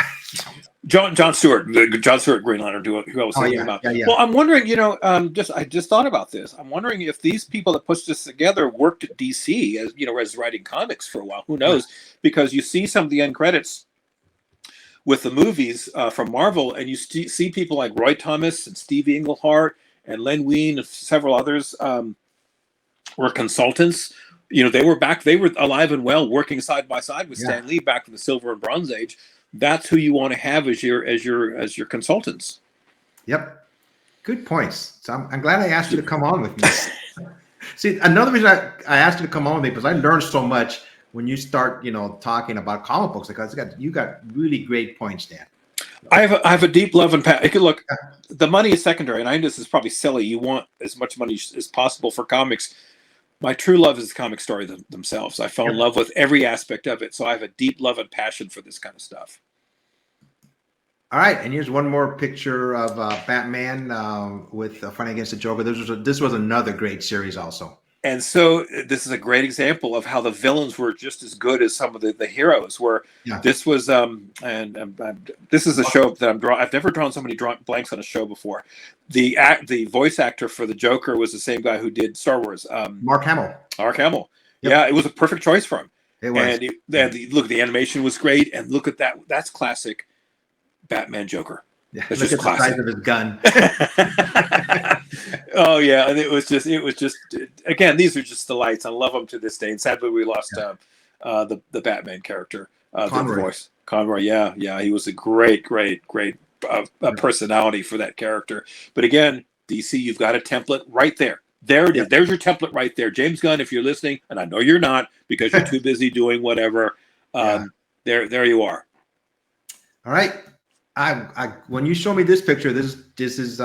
John Stewart, Green Lantern, who I was thinking about. Yeah. Well, I'm wondering, I just thought about this. I'm wondering if these people that put this together worked at DC as writing comics for a while. Who knows? Because you see some of the end credits with the movies from Marvel, and you see people like Roy Thomas and Steve Englehart and Len Wein and several others were consultants. They were alive and well, working side by side with Stan Lee back in the Silver and Bronze Age. That's who you want to have as your consultants. Yep, good points. So I'm glad I asked you to come on with me. See, another reason I asked you to come on with me because I learned so much when you start, talking about comic books. Because you got really great points, Dan. I have a deep love and passion. Look, the money is secondary, and I know this is probably silly. You want as much money as possible for comics. My true love is the comic story themselves. I fell in love with every aspect of it, so I have a deep love and passion for this kind of stuff. All right, and here's one more picture of Batman with Fighting Against the Joker. This was another great series also. And so this is a great example of how the villains were just as good as some of the heroes were. Yeah. This was this is a show that I'm drawing. I've never drawn so many blanks on a show before. The voice actor for the Joker was the same guy who did Star Wars. Mark Hamill. Mark Hamill. Yep. Yeah, it was a perfect choice for him. It was. And look, the animation was great. And look at that. That's classic Batman Joker. Yeah, look at the size of his gun. Oh yeah, and it was just again, these are just delights. I love them to this day. And sadly, we lost the Batman character, Conroy. The voice, Conroy. Yeah, he was a great personality for that character. But again, DC, you've got a template right there. There it is. There's your template right there, James Gunn. If you're listening, and I know you're not because you're too busy doing whatever. There you are. All right. I when you show me this picture, this is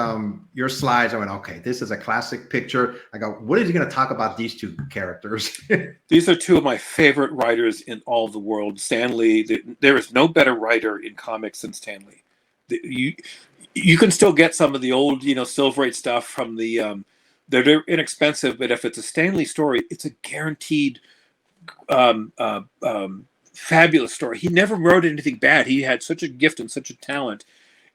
your slides. I went, okay, this is a classic picture. I go, what is he going to talk about these two characters? These are two of my favorite writers in all of the world. Stan Lee. There is no better writer in comics than Stan Lee. You can still get some of the old, Silver Age stuff from the. They're inexpensive, but if it's a Stan Lee story, it's a guaranteed. Fabulous story. He never wrote anything bad. He had such a gift and such a talent.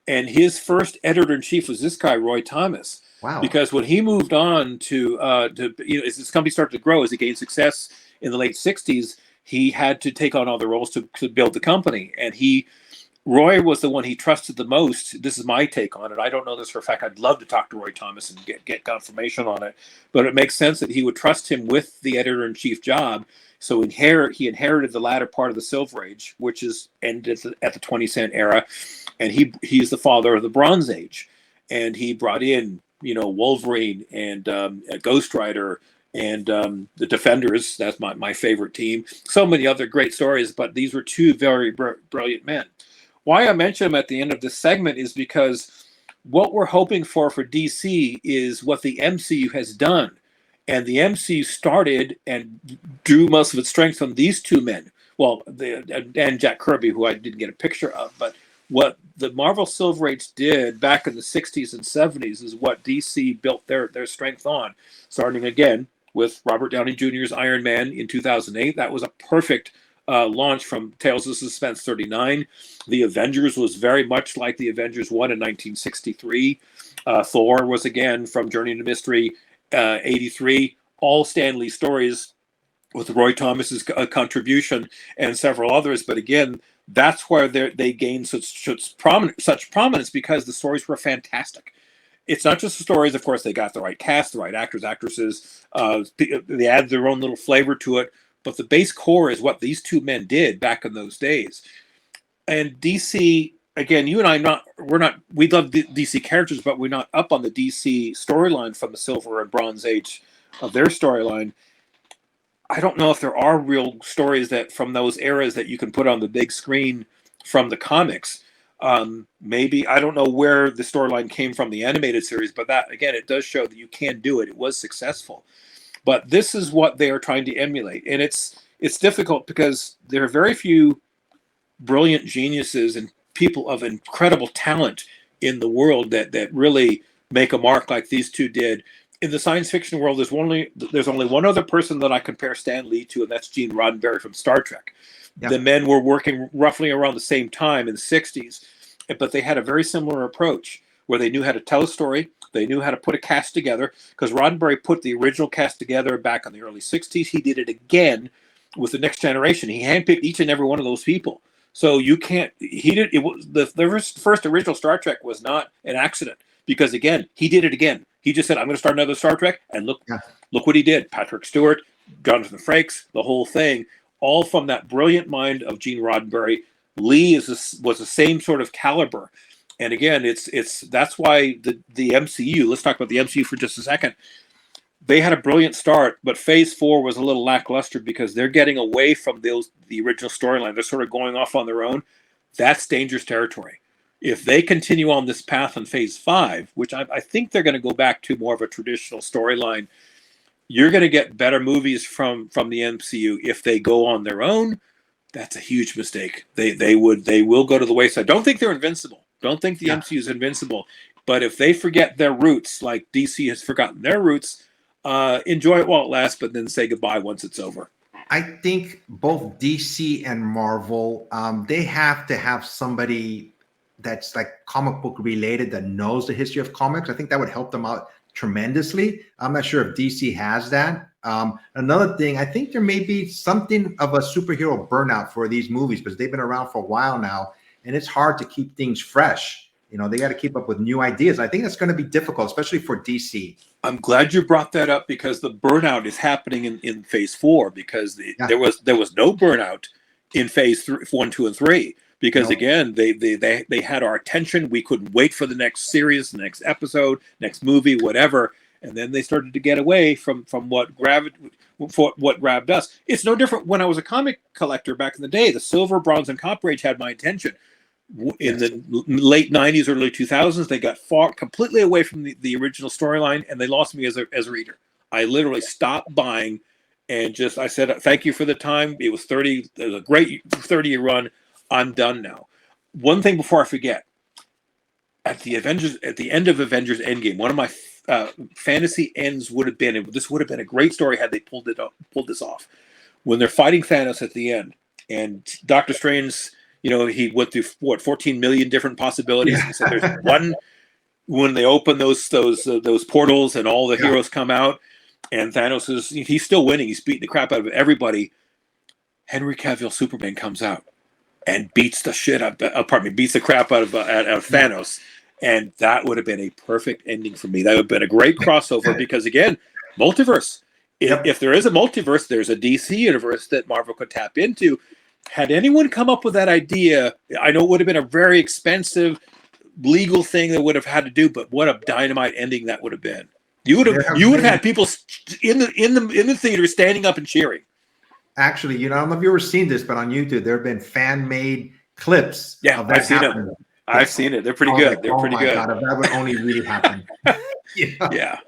And his first editor-in-chief was this guy, Roy Thomas. Wow. Because when he moved on to as this company started to grow, as he gained success in the late 60s, he had to take on all the roles to build the company. And Roy was the one he trusted the most. This is my take on it. I don't know this for a fact. I'd love to talk to Roy Thomas and get confirmation on it. But it makes sense that he would trust him with the editor-in-chief job. So he inherited the latter part of the Silver Age, which is ended at the 20-cent era, and he's the father of the Bronze Age, and he brought in Wolverine and Ghost Rider and the Defenders. That's my favorite team. So many other great stories, but these were two very brilliant men. Why I mention them at the end of this segment is because what we're hoping for DC is what the MCU has done. And the MCU started and drew most of its strength from these two men. Well, and Jack Kirby, who I didn't get a picture of. But what the Marvel Silver Age did back in the 60s and 70s is what DC built their strength on. Starting again with Robert Downey Jr.'s Iron Man in 2008. That was a perfect launch from Tales of Suspense 39. The Avengers was very much like the Avengers 1 in 1963. Thor was again from Journey into Mystery 83. All Stan Lee stories with Roy Thomas's contribution and several others. But again, that's where they gained such prominence because the stories were fantastic. It's not just the stories. Of course, they got the right cast, the right actors, actresses. They added their own little flavor to it. But the base core is what these two men did back in those days. And DC, again, you and I, we love DC characters, but we're not up on the DC storyline from the Silver and Bronze Age of their storyline. I don't know if there are real stories that from those eras that you can put on the big screen from the comics. Maybe, I don't know where the storyline came from the animated series, but that, again, it does show that you can do it. It was successful. But this is what they are trying to emulate. And it's difficult because there are very few brilliant geniuses and people of incredible talent in the world that really make a mark like these two did. In the science fiction world, there's only one other person that I compare Stan Lee to, and that's Gene Roddenberry from Star Trek. Yeah. The men were working roughly around the same time in the 60s, but they had a very similar approach where they knew how to tell a story. They knew how to put a cast together, because Roddenberry put the original cast together back in the early 60s. He did it again with the Next Generation. He handpicked each and every one of those people. So you can't, it was the first original Star Trek was not an accident, because again, he did it again. He just said, I'm going to start another Star Trek, and look what he did. Patrick Stewart, Jonathan Frakes, the whole thing, all from that brilliant mind of Gene Roddenberry. Lee was the same sort of caliber. And again, that's why the MCU, let's talk about the MCU for just a second. They had a brilliant start, but Phase 4 was a little lackluster because they're getting away from the original storyline. They're sort of going off on their own. That's dangerous territory. If they continue on this path in Phase 5, which I think they're going to go back to more of a traditional storyline, you're going to get better movies from the MCU. If they go on their own, that's a huge mistake. They will go to the wayside. Don't think they're invincible. Don't think the MCU is invincible. But if they forget their roots, like DC has forgotten their roots, enjoy it while it lasts, but then say goodbye once it's over. I think both DC and Marvel, they have to have somebody that's like comic book related that knows the history of comics. I think that would help them out tremendously. I'm not sure if DC has that. Another thing, I think there may be something of a superhero burnout for these movies because they've been around for a while now, and it's hard to keep things fresh. You know, they got to keep up with new ideas. I think that's going to be difficult, especially for DC. I'm glad you brought that up because the burnout is happening in Phase 4 because there was no burnout in Phase 1, 2, and 3 because again they had our attention. We couldn't wait for the next series, the next episode, next movie, whatever. And then they started to get away from what grabbed us. It's no different when I was a comic collector back in the day. The Silver, Bronze, and Copper Age had my attention. In the late 90s, early 2000s, they got far completely away from the original storyline, and they lost me as a reader. I literally stopped buying, and I said, "Thank you for the time. It was a great 30-year run. I'm done now." One thing before I forget, at the end of Avengers Endgame, one of my fantasy ends would have been, and this would have been a great story had they pulled this off, when they're fighting Thanos at the end, and Doctor Strange. You know, he went through 14 million different possibilities. He said there's one when they open those portals and all the heroes come out, and Thanos he's still winning. He's beating the crap out of everybody. Henry Cavill Superman comes out and beats the crap out of Thanos, and that would have been a perfect ending for me. That would have been a great crossover because again, multiverse. If there is a multiverse, there's a DC universe that Marvel could tap into. Had anyone come up with that idea, I know it would have been a very expensive legal thing that would have had to do, but what a dynamite ending that would have been. You would have had people in the theater standing up and cheering. Actually, I don't know if you've ever seen this, but on YouTube there have been fan-made clips. Yeah, I've seen it. I've seen it. They're pretty good. Like, They're pretty good. God, if that would only really happen. Yeah.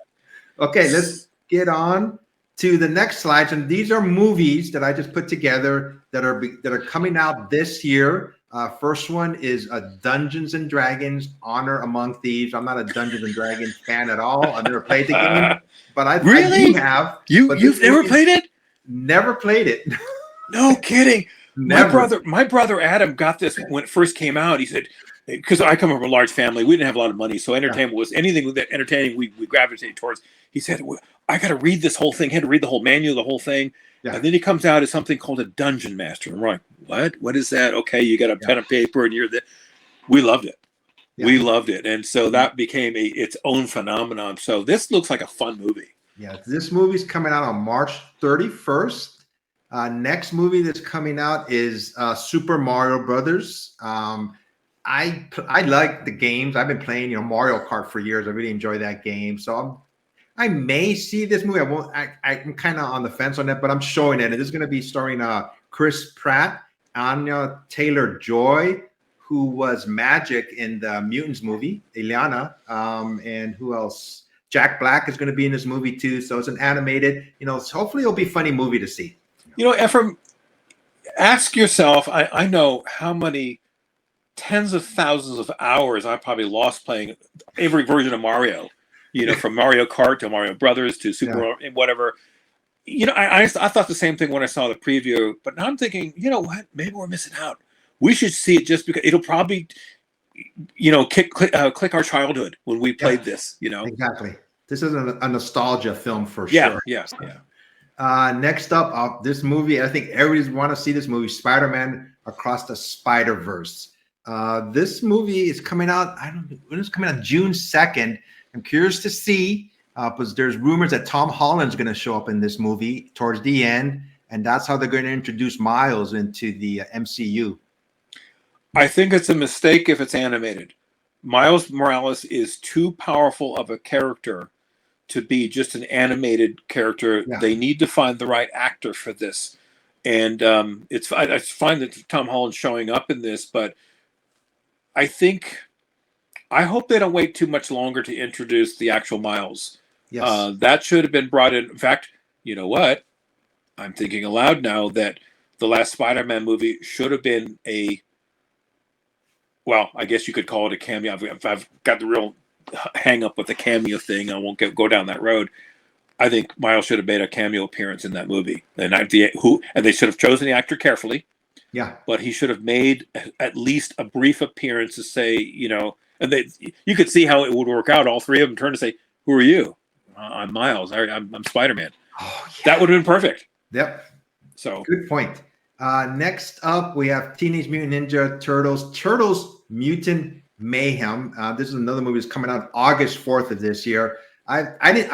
Okay, let's get on to the next slides, and these are movies that I just put together that are coming out this year. First one is a Dungeons and Dragons: Honor Among Thieves. I'm not a Dungeons and Dragons fan at all. I've never played the game, but I do have. You've never played it? Never played it. No kidding. Never. My brother Adam got this when it first came out. He said, because I come from a large family, we didn't have a lot of money, so entertainment was anything that entertaining we gravitated towards. He said, I got to read this whole thing. He had to read the whole manual, the whole thing. Yeah. And then he comes out as something called a dungeon master. And we're like, what? What is that? Okay, you got a pen and paper, and you're the. We loved it. Yeah. We loved it, and so that became its own phenomenon. So this looks like a fun movie. Yeah, this movie's coming out on March 31st. Next movie that's coming out is Super Mario Brothers. I like the games. I've been playing, Mario Kart for years. I really enjoy that game. So I may see this movie. I won't. I'm kind of on the fence on that, but I'm showing it. And this is going to be starring Chris Pratt, Anya Taylor-Joy, who was Magic in the Mutants movie, Ileana, and who else? Jack Black is going to be in this movie too. So it's an animated. So hopefully it'll be a funny movie to see. Ephraim, ask yourself. I know how many tens of thousands of hours I probably lost playing every version of Mario. From Mario Kart to Mario Brothers to Super Mario, whatever. I thought the same thing when I saw the preview, but now I'm thinking, what? Maybe we're missing out. We should see it just because it'll probably, click our childhood when we played this. Exactly. This is a nostalgia film for sure. Yeah. Next up, this movie, I think everybody's want to see this movie, Spider-Man Across the Spider-Verse. This movie is coming out. I don't know when it's coming out. June 2nd. I'm curious to see because there's rumors that Tom Holland's going to show up in this movie towards the end, and that's how they're going to introduce Miles into the MCU. I think it's a mistake if it's animated. Miles Morales is too powerful of a character to be just an animated character. Yeah. They need to find the right actor for this. And it's fine that Tom Holland's showing up in this, but I hope they don't wait too much longer to introduce the actual Miles. Yes. That should have been brought in. In fact, you know what? I'm thinking aloud now that the last Spider-Man movie should have been I guess you could call it a cameo. I've got the real hang up with the cameo thing. I won't go down that road. I think Miles should have made a cameo appearance in that movie. And they should have chosen the actor carefully. Yeah. But he should have made at least a brief appearance to say, and you could see how it would work out. All three of them turn to say, "Who are you?" I'm Miles. I'm Spider-Man. Oh, yeah. That would have been perfect. Yep. So good point. Next up, we have Teenage Mutant Ninja Turtles Mutant Mayhem. This is another movie that's coming out August 4th of this year. I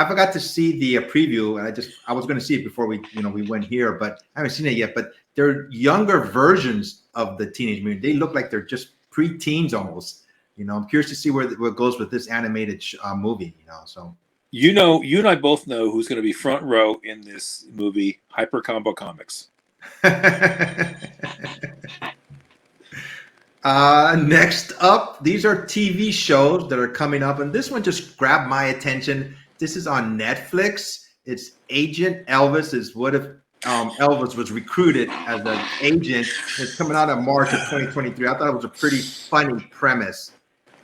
forgot to see the preview. I was going to see it before we went here, but I haven't seen it yet. But they're younger versions of the Teenage Mutant. They look like they're just pre-teens almost. I'm curious to see where it goes with this animated movie. So you and I both know who's going to be front row in this movie. Hyper Combo Comics. Next up, these are TV shows that are coming up, and this one just grabbed my attention. This is on Netflix. It's Agent Elvis. Is what if Elvis was recruited as an agent? It's coming out in March of 2023. I thought it was a pretty funny premise,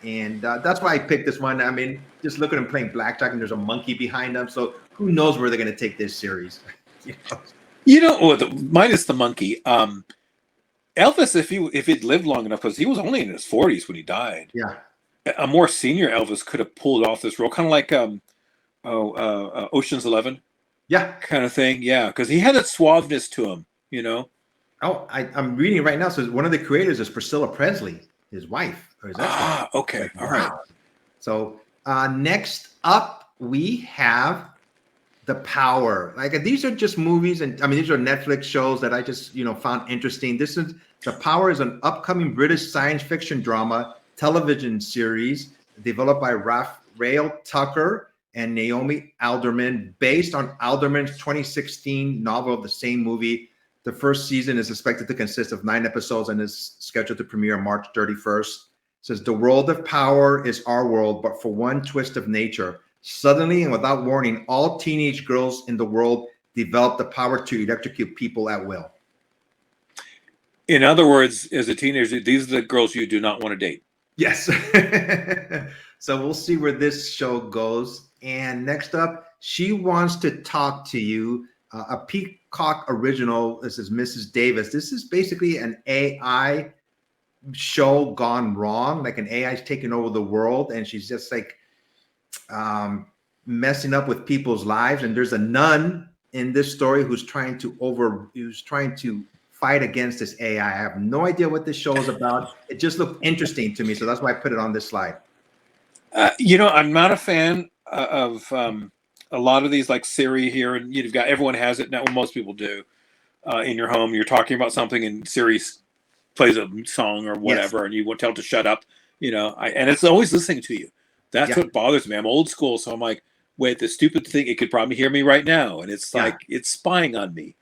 and that's why I picked this one. I mean, just look at him playing blackjack, and there's a monkey behind him. So who knows where they're going to take this series? Minus the monkey. Elvis, if he'd lived long enough, because he was only in his 40s when he died. Yeah, a more senior Elvis could have pulled off this role, kind of like Ocean's 11. Yeah, kind of thing. Yeah, because he had that suaveness to him. Oh, I'm reading it right now. So one of the creators is Priscilla Presley, his wife. Or his ex-wife. Okay, all right. So next up, we have The Power. Like these are just movies, and I mean these are Netflix shows that I just found interesting. This is The Power is an upcoming British science fiction drama television series developed by Rael Tucker and Naomi Alderman, based on Alderman's 2016 novel of the same movie. The first season is expected to consist of 9 episodes and is scheduled to premiere March 31st. It says the world of power is our world, but for one twist of nature. Suddenly and without warning, all teenage girls in the world develop the power to electrocute people at will. In other words, as a teenager, these are the girls you do not want to date. Yes. So we'll see where this show goes. And next up, She Wants to Talk to You. a Peacock original. This is Mrs. Davis. This is basically an AI show gone wrong. Like an AI is taking over the world, and she's just like messing up with people's lives. And there's a nun in this story who's trying to fight against this AI. I have no idea what this show is about. It just looked interesting to me, so that's why I put it on this slide. I'm not a fan of a lot of these like Siri here, and you've got everyone has it now. Well, most people do in your home. You're talking about something, and Siri plays a song or whatever, yes, and you won't tell it to shut up. And it's always listening to you. That's what bothers me. I'm old school, so I'm like, wait, this stupid thing, it could probably hear me right now, and it's like it's spying on me.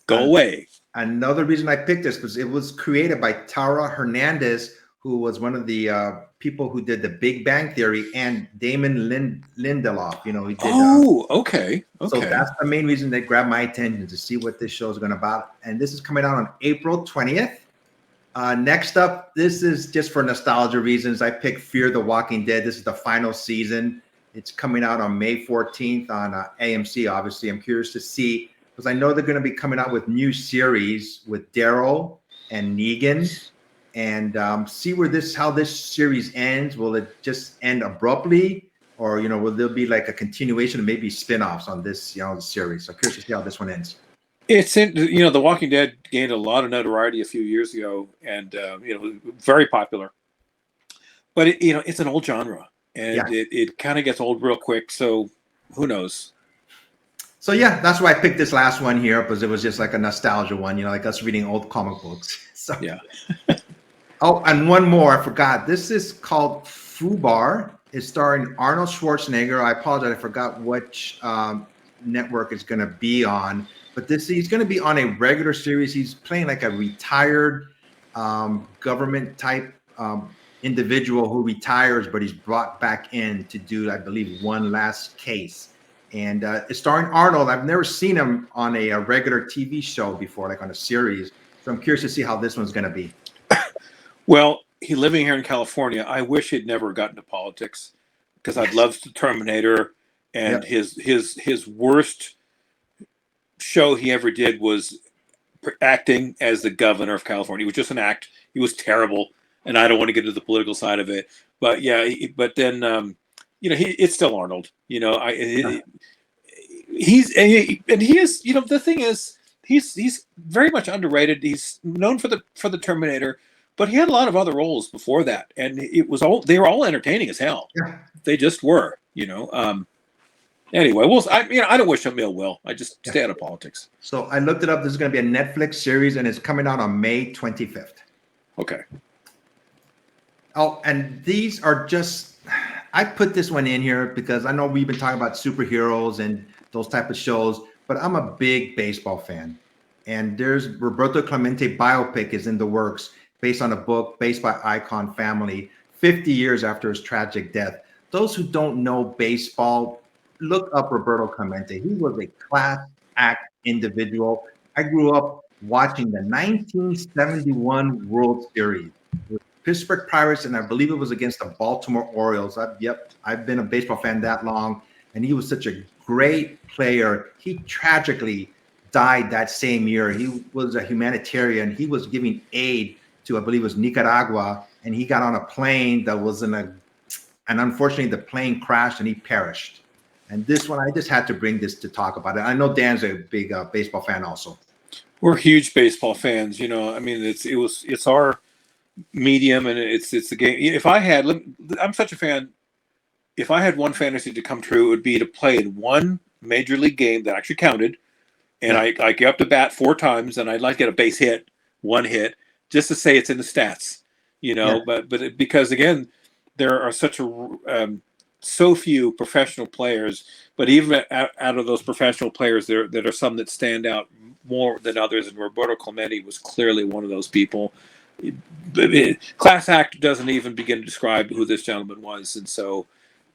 Go away. Another reason I picked this because it was created by Tara Hernandez, who was one of the people who did the Big Bang Theory, and Damon Lindelof. He did. Okay. So that's the main reason they grabbed my attention, to see what this show is going to about. And this is coming out on April 20th. Next up, this is just for nostalgia reasons. I picked Fear the Walking Dead. This is the final season. It's coming out on May 14th on AMC. Obviously, I'm curious to see, because I know they're going to be coming out with new series with Daryl and Negan, and see how this series ends. Will it just end abruptly, or will there be like a continuation and maybe spin-offs on this series? So I'm curious to see how this one ends. It's in, The Walking Dead gained a lot of notoriety a few years ago, and very popular. But it's an old genre, and it kind of gets old real quick. So who knows? So yeah, that's why I picked this last one here, because it was just like a nostalgia one, like us reading old comic books. So yeah. Oh, and one more, I forgot. This is called Fubar. It's starring Arnold Schwarzenegger. I apologize, I forgot which network it's going to be on. But he's going to be on a regular series. He's playing like a retired government type individual who retires, but he's brought back in to do, I believe, one last case. And it's starring Arnold. I've never seen him on a regular TV show before, like on a series. So I'm curious to see how this one's going to be. Well, he living here in California, I wish he'd never got into politics, because I'd love the Terminator, and his worst show he ever did was acting as the governor of California. It was just an act. He was terrible, and I don't want to get into the political side of it. But yeah, it's still Arnold. He is. The thing is, he's very much underrated. He's known for the Terminator, but he had a lot of other roles before that, and they were all entertaining as hell. Yeah. They just were. Anyway, I don't wish him ill will. I just stay out of politics. So I looked it up. This is going to be a Netflix series, and it's coming out on May 25th. Okay. Oh, and these are just, I put this one in here because I know we've been talking about superheroes and those type of shows, but I'm a big baseball fan. And there's Roberto Clemente biopic is in the works based on a book, Baseball Icon Family, 50 years after his tragic death. Those who don't know baseball, look up Roberto Clemente. He was a class act individual. I grew up watching the 1971 World Series with Pittsburgh Pirates, and I believe it was against the Baltimore Orioles. I've been a baseball fan that long, and he was such a great player. He tragically died that same year. He was a humanitarian. He was giving aid to, I believe it was Nicaragua, and he got on a plane that was and unfortunately the plane crashed and he perished. And this one, I just had to bring this to talk about it. I know Dan's a big baseball fan also. We're huge baseball fans. It's our medium, and it's the game. I'm such a fan. If I had one fantasy to come true, it would be to play in one major league game that actually counted, and I get up to bat 4 times, and I'd like to get a base hit, 1 hit, just to say it's in the stats. But because again, there are so few professional players, but even out of those professional players, there are some that stand out more than others, and Roberto Clemente was clearly one of those people. Class act doesn't even begin to describe who this gentleman was, and so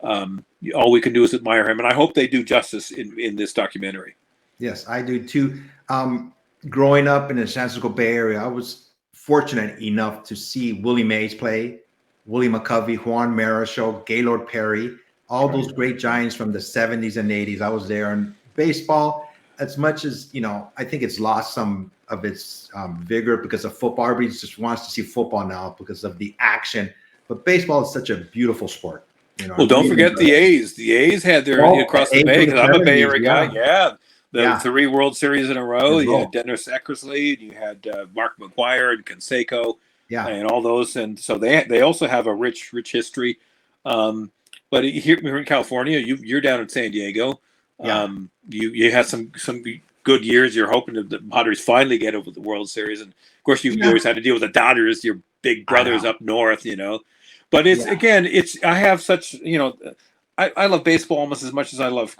all we can do is admire him, and I hope they do justice in this documentary. Yes, I do too. Growing up in the San Francisco Bay Area, I was fortunate enough to see Willie Mays play, Willie McCovey, Juan Marichal, Gaylord Perry, all those great Giants from the 70s and 80s. I was there. In baseball, as much as, I think it's lost some of its vigor because of football. Everybody just wants to see football now because of the action. But baseball is such a beautiful sport. Well, don't forget the A's. The A's had their across the Bay, because I'm a Bay Area guy. Yeah. The 3 World Series in a row. You had Dennis Eckersley, and you had Mark McGwire and Canseco, and all those. And so they also have a rich history. But here in California, you're down in San Diego. You had some good years. You're hoping that the Padres finally get over the World Series, and of course you always had to deal with the Dodgers, your big brothers up north. But it's again, I have such I love baseball almost as much as I love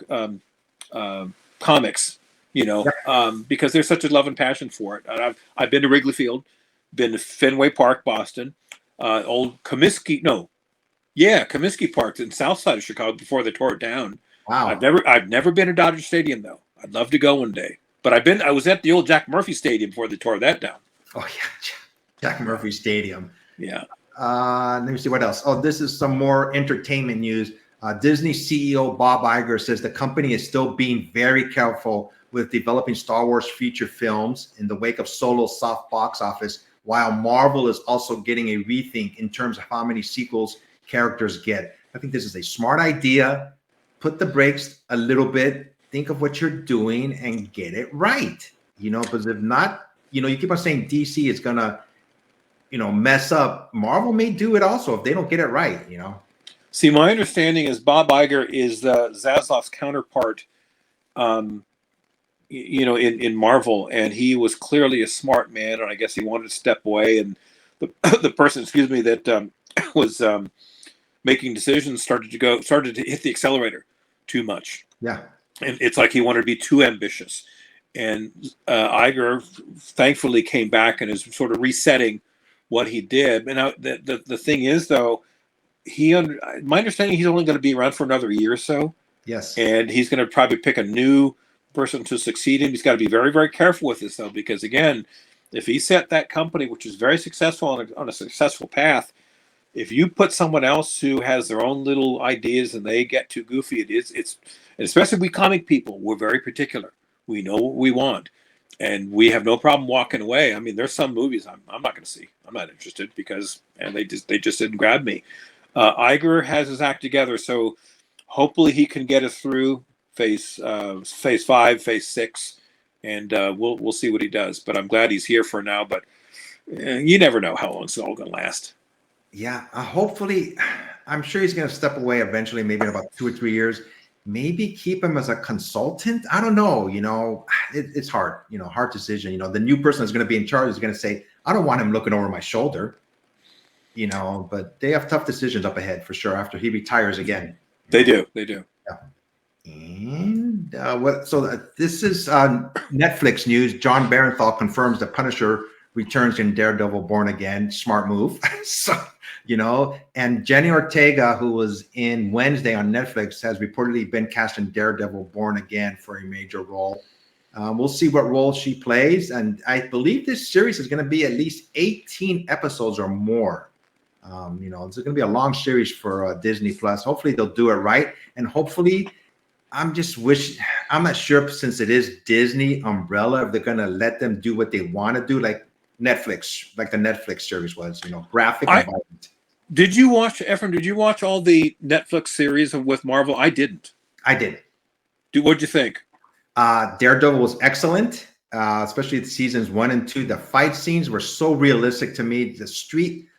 comics. Because there's such a love and passion for it. And I've been to Wrigley Field, been to Fenway Park, Boston, old Comiskey Park in South Side of Chicago before they tore it down. Wow. I've never been to Dodger Stadium though. I'd love to go one day. But I was at the old Jack Murphy Stadium before they tore that down. Oh yeah, Jack Murphy Stadium. Yeah. Let me see what else. Oh, this is some more entertainment news. Disney CEO Bob Iger says the company is still being very careful with developing Star Wars feature films in the wake of Solo's soft box office, while Marvel is also getting a rethink in terms of how many sequels characters get. I think this is a smart idea. Put the brakes a little bit. Think of what you're doing and get it right. Because if not, you keep on saying DC is gonna, mess up. Marvel may do it also if they don't get it right. See, my understanding is Bob Iger is Zaslav's counterpart, in Marvel, and he was clearly a smart man, and I guess he wanted to step away. And the person, that was making decisions started to hit the accelerator too much. Yeah, and it's like he wanted to be too ambitious. And Iger thankfully came back and is sort of resetting what he did. And now the thing is, though, my understanding, he's only going to be around for another year or so. Yes, and he's going to probably pick a new person to succeed him. He's got to be very, very careful with this, though, because again, if he set that company, which is very successful on a successful path, if you put someone else who has their own little ideas and they get too goofy, it's and especially we comic people, we're very particular. We know what we want, and we have no problem walking away. I mean, there's some movies I'm not going to see. I'm not interested because they just didn't grab me. Iger has his act together, so hopefully he can get us through phase 5, phase 6, and we'll see what he does. But I'm glad he's here for now. But you never know how long it's all going to last. Yeah, hopefully, I'm sure he's going to step away eventually, maybe in about 2 or 3 years. Maybe keep him as a consultant. I don't know. It's hard. Hard decision. The new person that's going to be in charge is going to say, I don't want him looking over my shoulder. But they have tough decisions up ahead for sure after he retires again. They do. Yeah. And this is Netflix news. John Barenthal confirms the Punisher returns in Daredevil Born Again. Smart move. And Jenny Ortega, who was in Wednesday on Netflix, has reportedly been cast in Daredevil Born Again for a major role. We'll see what role she plays. And I believe this series is going to be at least 18 episodes or more. It's going to be a long series for Disney Plus. Hopefully they'll do it right. And hopefully, I'm not sure, since it is Disney umbrella, if they're going to let them do what they want to do, like Netflix, like the Netflix series was, graphic and violent. Did you watch, Ephraim, did you watch all the Netflix series with Marvel? I didn't. I did. What'd you think? Daredevil was excellent, especially seasons 1 and 2. The fight scenes were so realistic to me.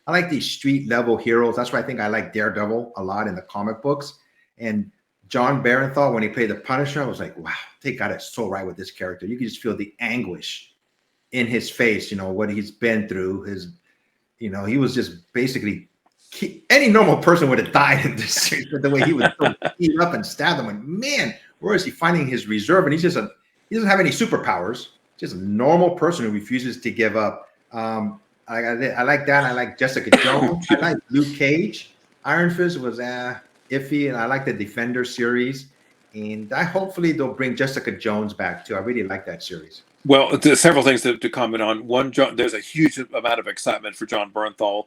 I like these street level heroes. That's why I think I like Daredevil a lot in the comic books. And John Barenthal, when he played the Punisher, I was like, wow, they got it so right with this character. You can just feel the anguish in his face, what he's been through. He was just basically, any normal person would have died in this series, but the way he was so beat up and stabbed them. Like, man, where is he finding his reserve? And he doesn't have any superpowers. Just a normal person who refuses to give up. I like that. I like Jessica Jones. I like Luke Cage. Iron Fist was iffy, and I like the Defender series. And hopefully they'll bring Jessica Jones back too. I really like that series. Well, there's several things to comment on. One, there's a huge amount of excitement for John Bernthal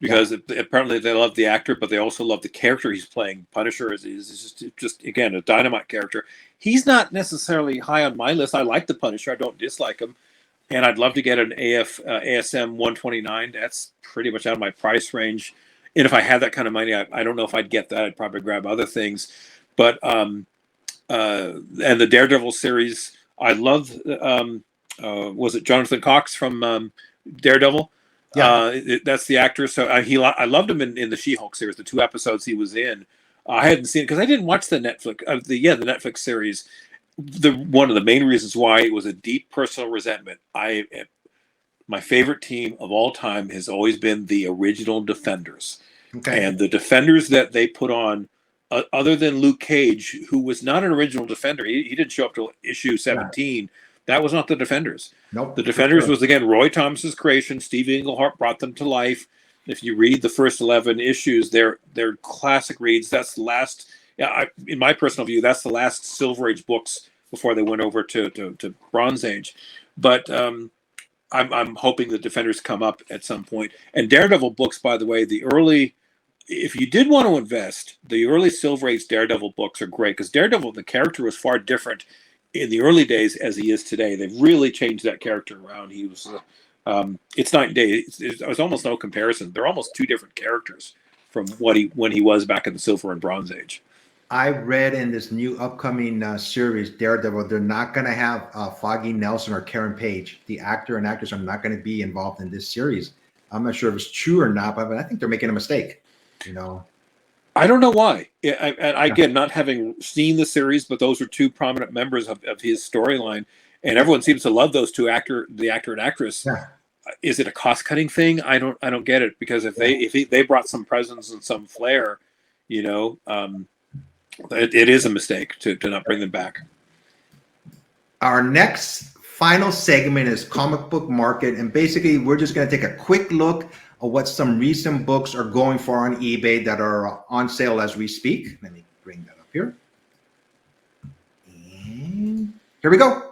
because apparently they love the actor, but they also love the character he's playing. Punisher is just again a dynamite character. He's not necessarily high on my list. I like the Punisher. I don't dislike him, and I'd love to get an ASM 129. That's pretty much out of my price range. And if I had that kind of money, I don't know if I'd get that. I'd probably grab other things. But and the Daredevil series, I love. Was it Jonathan Cox from Daredevil? Yeah, that's the actor. So I loved him in the She-Hulk series, the 2 episodes he was in. I hadn't seen it because I didn't watch the Netflix the Netflix series. One of the main reasons why it was a deep personal resentment. My favorite team of all time has always been the original Defenders. Okay. And the Defenders that they put on, other than Luke Cage, who was not an original Defender, he didn't show up till issue 17. Yeah. That was not the Defenders. Nope. The Defenders was, again, Roy Thomas's creation. Steve Englehart brought them to life. If you read the first 11 issues, they're classic reads. That's the last, in my personal view, that's the last Silver Age books before they went over to Bronze Age. But I'm hoping the Defenders come up at some point. And Daredevil books, by the way, if you did want to invest, the early Silver Age Daredevil books are great because Daredevil, the character was far different in the early days as he is today. They've really changed that character around. He was, it's night and day. There's almost no comparison. They're almost 2 different characters from when he was back in the Silver and Bronze Age. I read in this new upcoming series, Daredevil, they're not going to have Foggy Nelson or Karen Page. The actor and actress are not going to be involved in this series. I'm not sure if it's true or not, but I think they're making a mistake. I don't know why. Again, not having seen the series, but those are 2 prominent members of his storyline, and everyone seems to love those 2 the actor and actress. Yeah. Is it a cost-cutting thing? I don't get it, because if they brought some presence and some flair, it is a mistake to not bring them back. Our next final segment is Comic Book Market, and basically we're just going to take a quick look at what some recent books are going for on eBay that are on sale as we speak. Let me bring that up here. And here we go.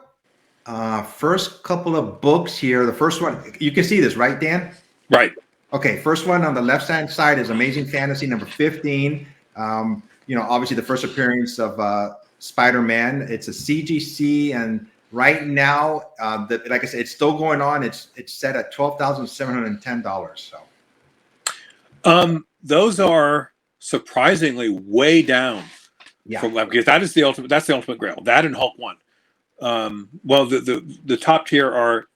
First couple of books here. The first one, you can see this, right, Dan? Right. Okay, first one on the left-hand side is Amazing Fantasy number 15. Obviously the first appearance of Spider-Man. It's a CGC, and right now, like I said, it's still going on. It's set at $12,710. So, those are surprisingly way down. Yeah, because that's the ultimate grail. That and Hulk 1. Well, the top tier are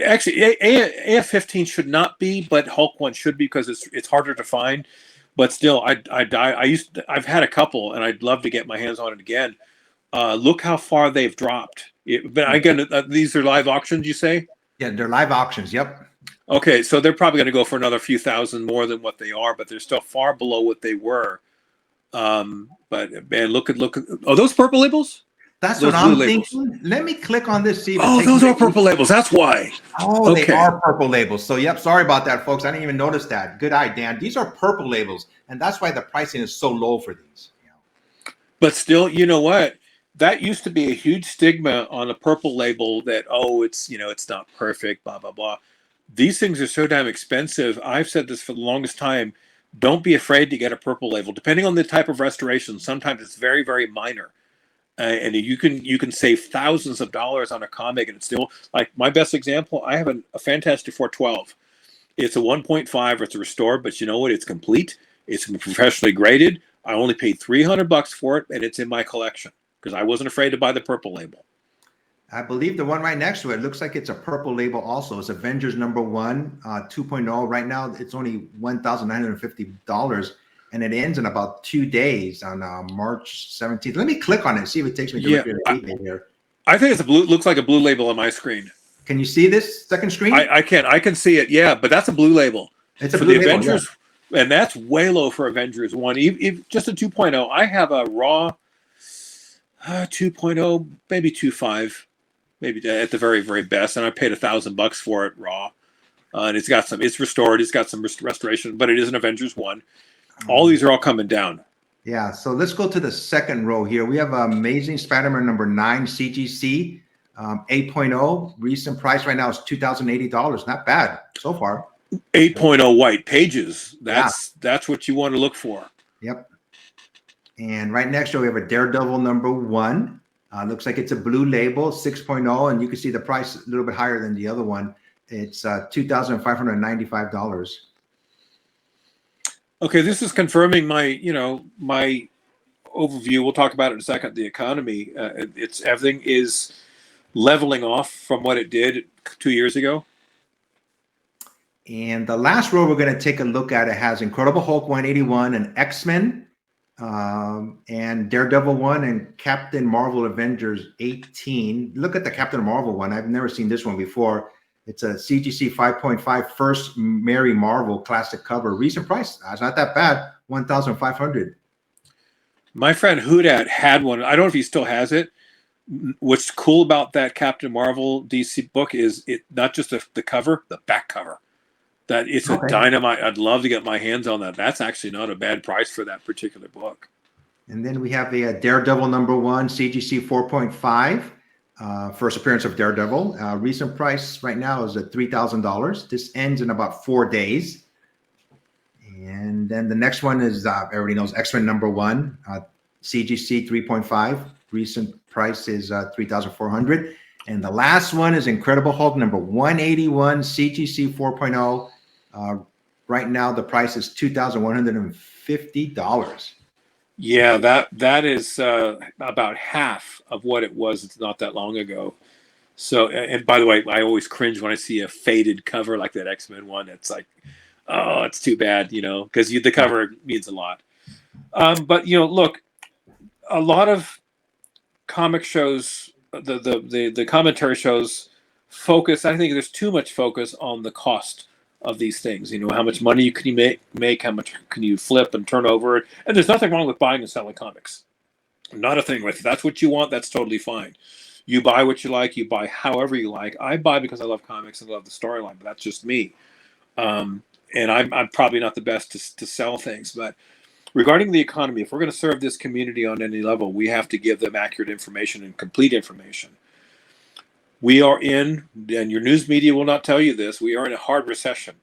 actually AF-15 should not be, but Hulk 1 should be because it's harder to find. But still, I've had a couple, and I'd love to get my hands on it again. Look how far they've dropped. But again, these are live auctions, you say? Yeah, they're live auctions. Yep. Okay, so they're probably going to go for another few thousand more than what they are, but they're still far below what they were. But man, look at are those purple labels? That's those what I'm thinking. Let me click on this. See. Those are purple labels. That's why. Oh, okay. They are purple labels. So, yep. Sorry about that, folks. I didn't even notice that. Good eye, Dan. These are purple labels, and that's why the pricing is so low for these. But still, you know what? That used to be a huge stigma on a purple label that it's not perfect. Blah blah blah. These things are so damn expensive. I've said this for the longest time. Don't be afraid to get a purple label. Depending on the type of restoration, sometimes it's very, very minor. And you can save thousands of dollars on a comic, and it's still, like my best example, I have a Fantastic Four 12. It's a 1.5, it's restored, but you know what? It's complete. It's professionally graded. I only paid $300 for it, and it's in my collection because I wasn't afraid to buy the purple label. I believe the one right next to it looks like it's a purple label also. It's Avengers number 1, 2.0. Right now, it's only $1,950. And it ends in about 2 days on March 17th. Let me click on it and see if it takes me to eBay here. I think it's looks like a blue label on my screen. Can you see this second screen? I can see it. Yeah, but that's a blue label. It's a blue label, Avengers, and that's way low for Avengers 1. If just a 2.0. I have a raw 2.0, maybe 2.5, maybe at the very, very best, and I paid $1,000 for it raw. And it's restored. It's got some restoration, but it is an Avengers 1. All these are all coming down. Yeah, so let's go to the second row here. We have Amazing Spider-Man number 9 CGC 8.0. Recent price right now is $2,080. Not bad so far. 8.0 white pages. Yeah. That's what you want to look for. Yep. And right next to it, we have a Daredevil #1. Looks like it's a blue label, 6.0, and you can see the price a little bit higher than the other one. It's $2,595. Okay, this is confirming my overview. We'll talk about it in a second. The economy, it's everything is leveling off from what it did 2 years ago. And the last row we're going to take a look at, it has Incredible Hulk 181 and X-Men, and Daredevil 1 and Captain Marvel Avengers 18. Look at the Captain Marvel one. I've never seen this one before. It's a CGC 5.5 first Mary Marvel classic cover. Recent price. It's not that bad. $1,500. My friend Hudat had one. I don't know if he still has it. What's cool about that Captain Marvel DC book is it not just the cover, the back cover. That it's a dynamite. I'd love to get my hands on that. That's actually not a bad price for that particular book. And then we have the Daredevil #1 CGC 4.5, first appearance of Daredevil. Recent price right now is at $3,000. This ends in about 4 days. And then the next one is everybody knows X-Men #1, CGC 3.5. Recent price is $3,400. And the last one is Incredible Hulk #181, CGC 4.0. Right now, the price is $2,150. Yeah, that is about half of what it was not that long ago. So, and by the way, I always cringe when I see a faded cover like that X-Men one. It's like, oh, it's too bad, because the cover means a lot. But look, a lot of comic shows, the commentary shows focus. I think there's too much focus on the cost of these things. How much money can you make, how much can you flip and turn over, and there's nothing wrong with buying and selling comics. Not a thing with it. That's what you want. That's totally fine. You buy what you like. You buy however you like. I buy because I love comics and love the storyline, but that's just me. And I'm probably not the best to sell things, but regarding the economy, if we're going to serve this community on any level, we have to give them accurate information and complete information. We are in, and your news media will not tell you this, we are in a hard recession.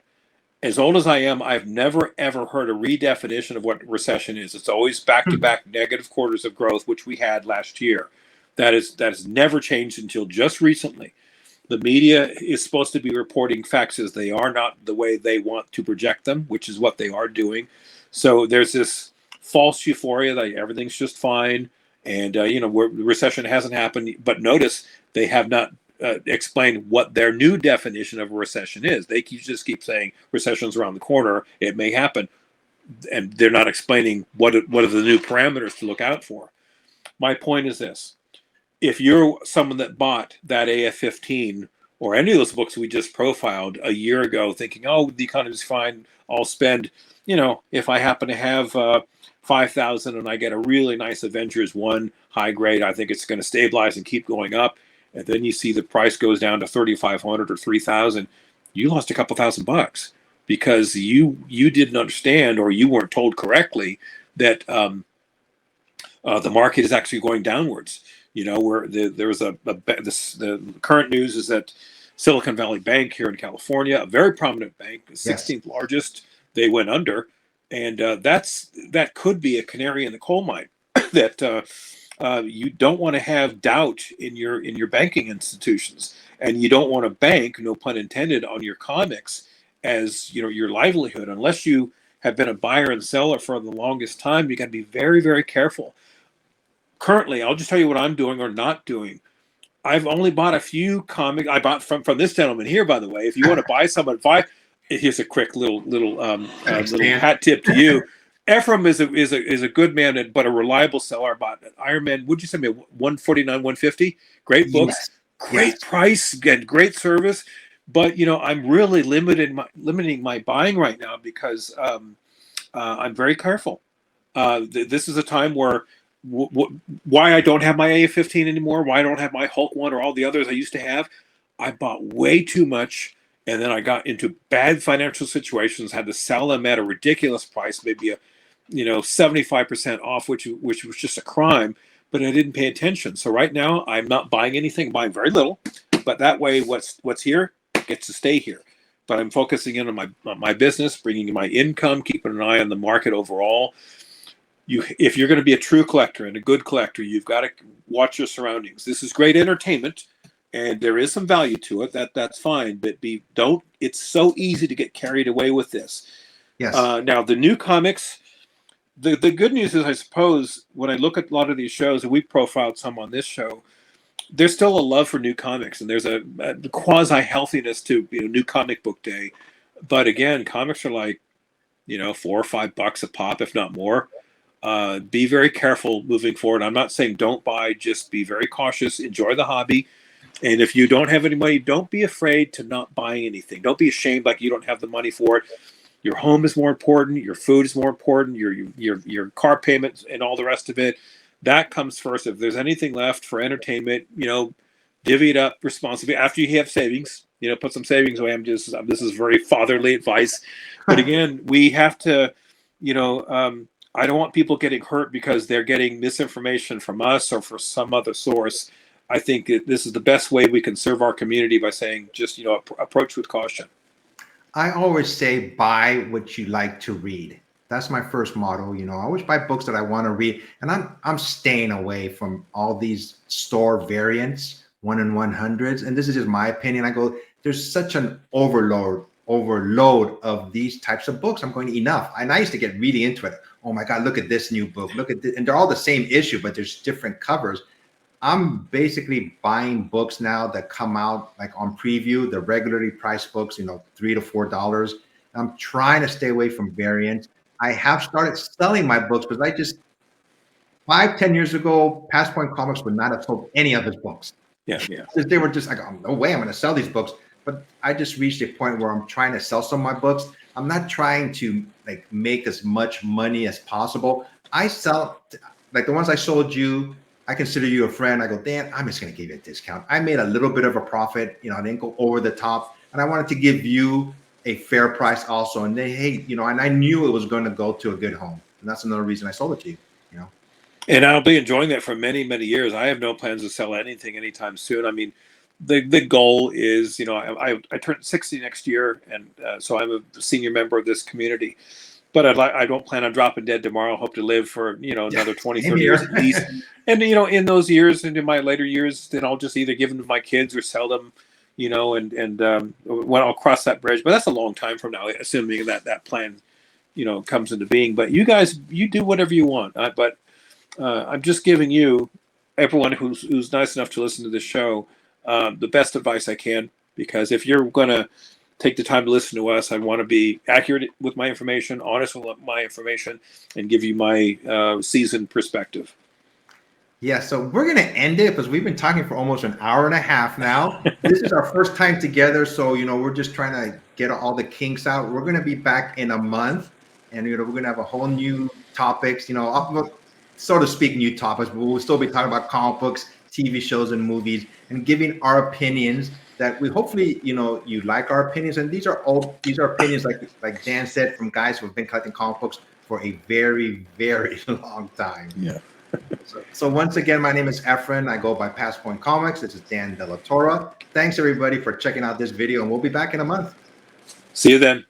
As old as I am, I've never, ever heard a redefinition of what recession is. It's always back-to-back negative quarters of growth, which we had last year. That has never changed until just recently. The media is supposed to be reporting facts as they are, not the way they want to project them, which is what they are doing. So there's this false euphoria that everything's just fine, and where the recession hasn't happened. But notice they have not explained what their new definition of a recession is. They just keep saying recession's around the corner. It may happen, and they're not explaining what are the new parameters to look out for. My point is this: if you're someone that bought that AF-15 or any of those books we just profiled a year ago, thinking, "Oh, the economy's fine, I'll spend." If I happen to have 5,000 and I get a really nice Avengers 1 high grade, I think it's going to stabilize and keep going up. And then you see the price goes down to 3,500 or 3,000. You lost a couple $1,000 because you didn't understand, or you weren't told correctly that the market is actually going downwards. Where there's the current news is that Silicon Valley Bank here in California, a very prominent bank, the 16th largest, they went under, and that could be a canary in the coal mine. That you don't want to have doubt in your banking institutions, and you don't want to bank, no pun intended, on your comics as your livelihood. Unless you have been a buyer and seller for the longest time, you got to be very, very careful. Currently, I'll just tell you what I'm doing or not doing. I've only bought a few comics. I bought from this gentleman here, by the way. If you want to buy someone, here's a quick little hat tip to you. Ephraim is a good man, but a reliable seller. I bought Iron Man. Would you send me $149, $150? Great books, yes. Great price, and great service. But I'm really limiting my buying right now because I'm very careful. This is a time where why I don't have my AF-15 anymore, why I don't have my Hulk 1 or all the others I used to have. I bought way too much, and then I got into bad financial situations, had to sell them at a ridiculous price, maybe 75% off, which was just a crime, but I didn't pay attention. So right now I'm not buying anything, buying very little, but that way what's here gets to stay here. but I'm focusing in on my business, bringing in my income, keeping an eye on the market overall. If you're going to be a true collector and a good collector, you've got to watch your surroundings. This is great entertainment, and there is some value to it. That's fine, but don't. It's so easy to get carried away with this. Yes. Now the new comics. The good news is, I suppose, when I look at a lot of these shows, and we profiled some on this show, there's still a love for new comics, and there's a quasi healthiness to New Comic Book Day. But again, comics are like $4 or $5 a pop, if not more. Be very careful moving forward. I'm not saying don't buy, just be very cautious, enjoy the hobby. And if you don't have any money, don't be afraid to not buy anything. Don't be ashamed like you don't have the money for it. Your home is more important, your food is more important, your car payments and all the rest of it. That comes first. If there's anything left for entertainment, divvy it up responsibly after you have savings. Put some savings away. This is very fatherly advice. But again, we have to, I don't want people getting hurt because they're getting misinformation from us or for some other source. I think this is the best way we can serve our community by saying just, approach with caution. I always say buy what you like to read. That's my first motto. I always buy books that I want to read, and I'm staying away from all these store variants, 1 in 100s. And this is just my opinion. I go, there's such an overload of these types of books. I'm going, enough. And I used to get really into it. Oh my God, look at this new book. Look at this. And they're all the same issue, but there's different covers. I'm basically buying books now that come out like on preview, the regularly priced books, $3 to $4. I'm trying to stay away from variants. I have started selling my books because I just 5-10 years ago, Past Point Comics would not have sold any of his books. Yeah. They were just like, oh, no way I'm going to sell these books. But I just reached a point where I'm trying to sell some of my books. I'm not trying to make as much money as possible. I sell like the ones I sold you. I consider you a friend. I go, Dan, I'm just going to give you a discount. I made a little bit of a profit. I didn't go over the top, and I wanted to give you a fair price also. And and I knew it was going to go to a good home, and that's another reason I sold it to you. And I'll be enjoying that for many, many years. I have no plans to sell anything anytime soon. I mean, the goal is, I turn 60 next year, and so I'm a senior member of this community. But I don't plan on dropping dead tomorrow. I hope to live for, another 20, 30 years at least. And, in those years and in my later years, then I'll just either give them to my kids or sell them, and when I'll cross that bridge. But that's a long time from now, assuming that plan, comes into being. But you guys, you do whatever you want. But I'm just giving you, everyone who's nice enough to listen to this show, the best advice I can. Because if you're going to take the time to listen to us, I want to be accurate with my information, honest with my information, and give you my seasoned perspective. Yeah, so we're going to end it because we've been talking for almost an hour and a half now. This is our first time together, so we're just trying to get all the kinks out. We're going to be back in a month, and we're going to have a whole new topics, so to speak, new topics, but we'll still be talking about comic books, TV shows, and movies, and giving our opinions that we hopefully, you like our opinions. And these are opinions, like Dan said, from guys who have been collecting comic books for a very, very long time. Yeah. So once again, my name is Efren. I go by Past Point Comics. This is Dan De La Torre. Thanks everybody for checking out this video, and we'll be back in a month. See you then.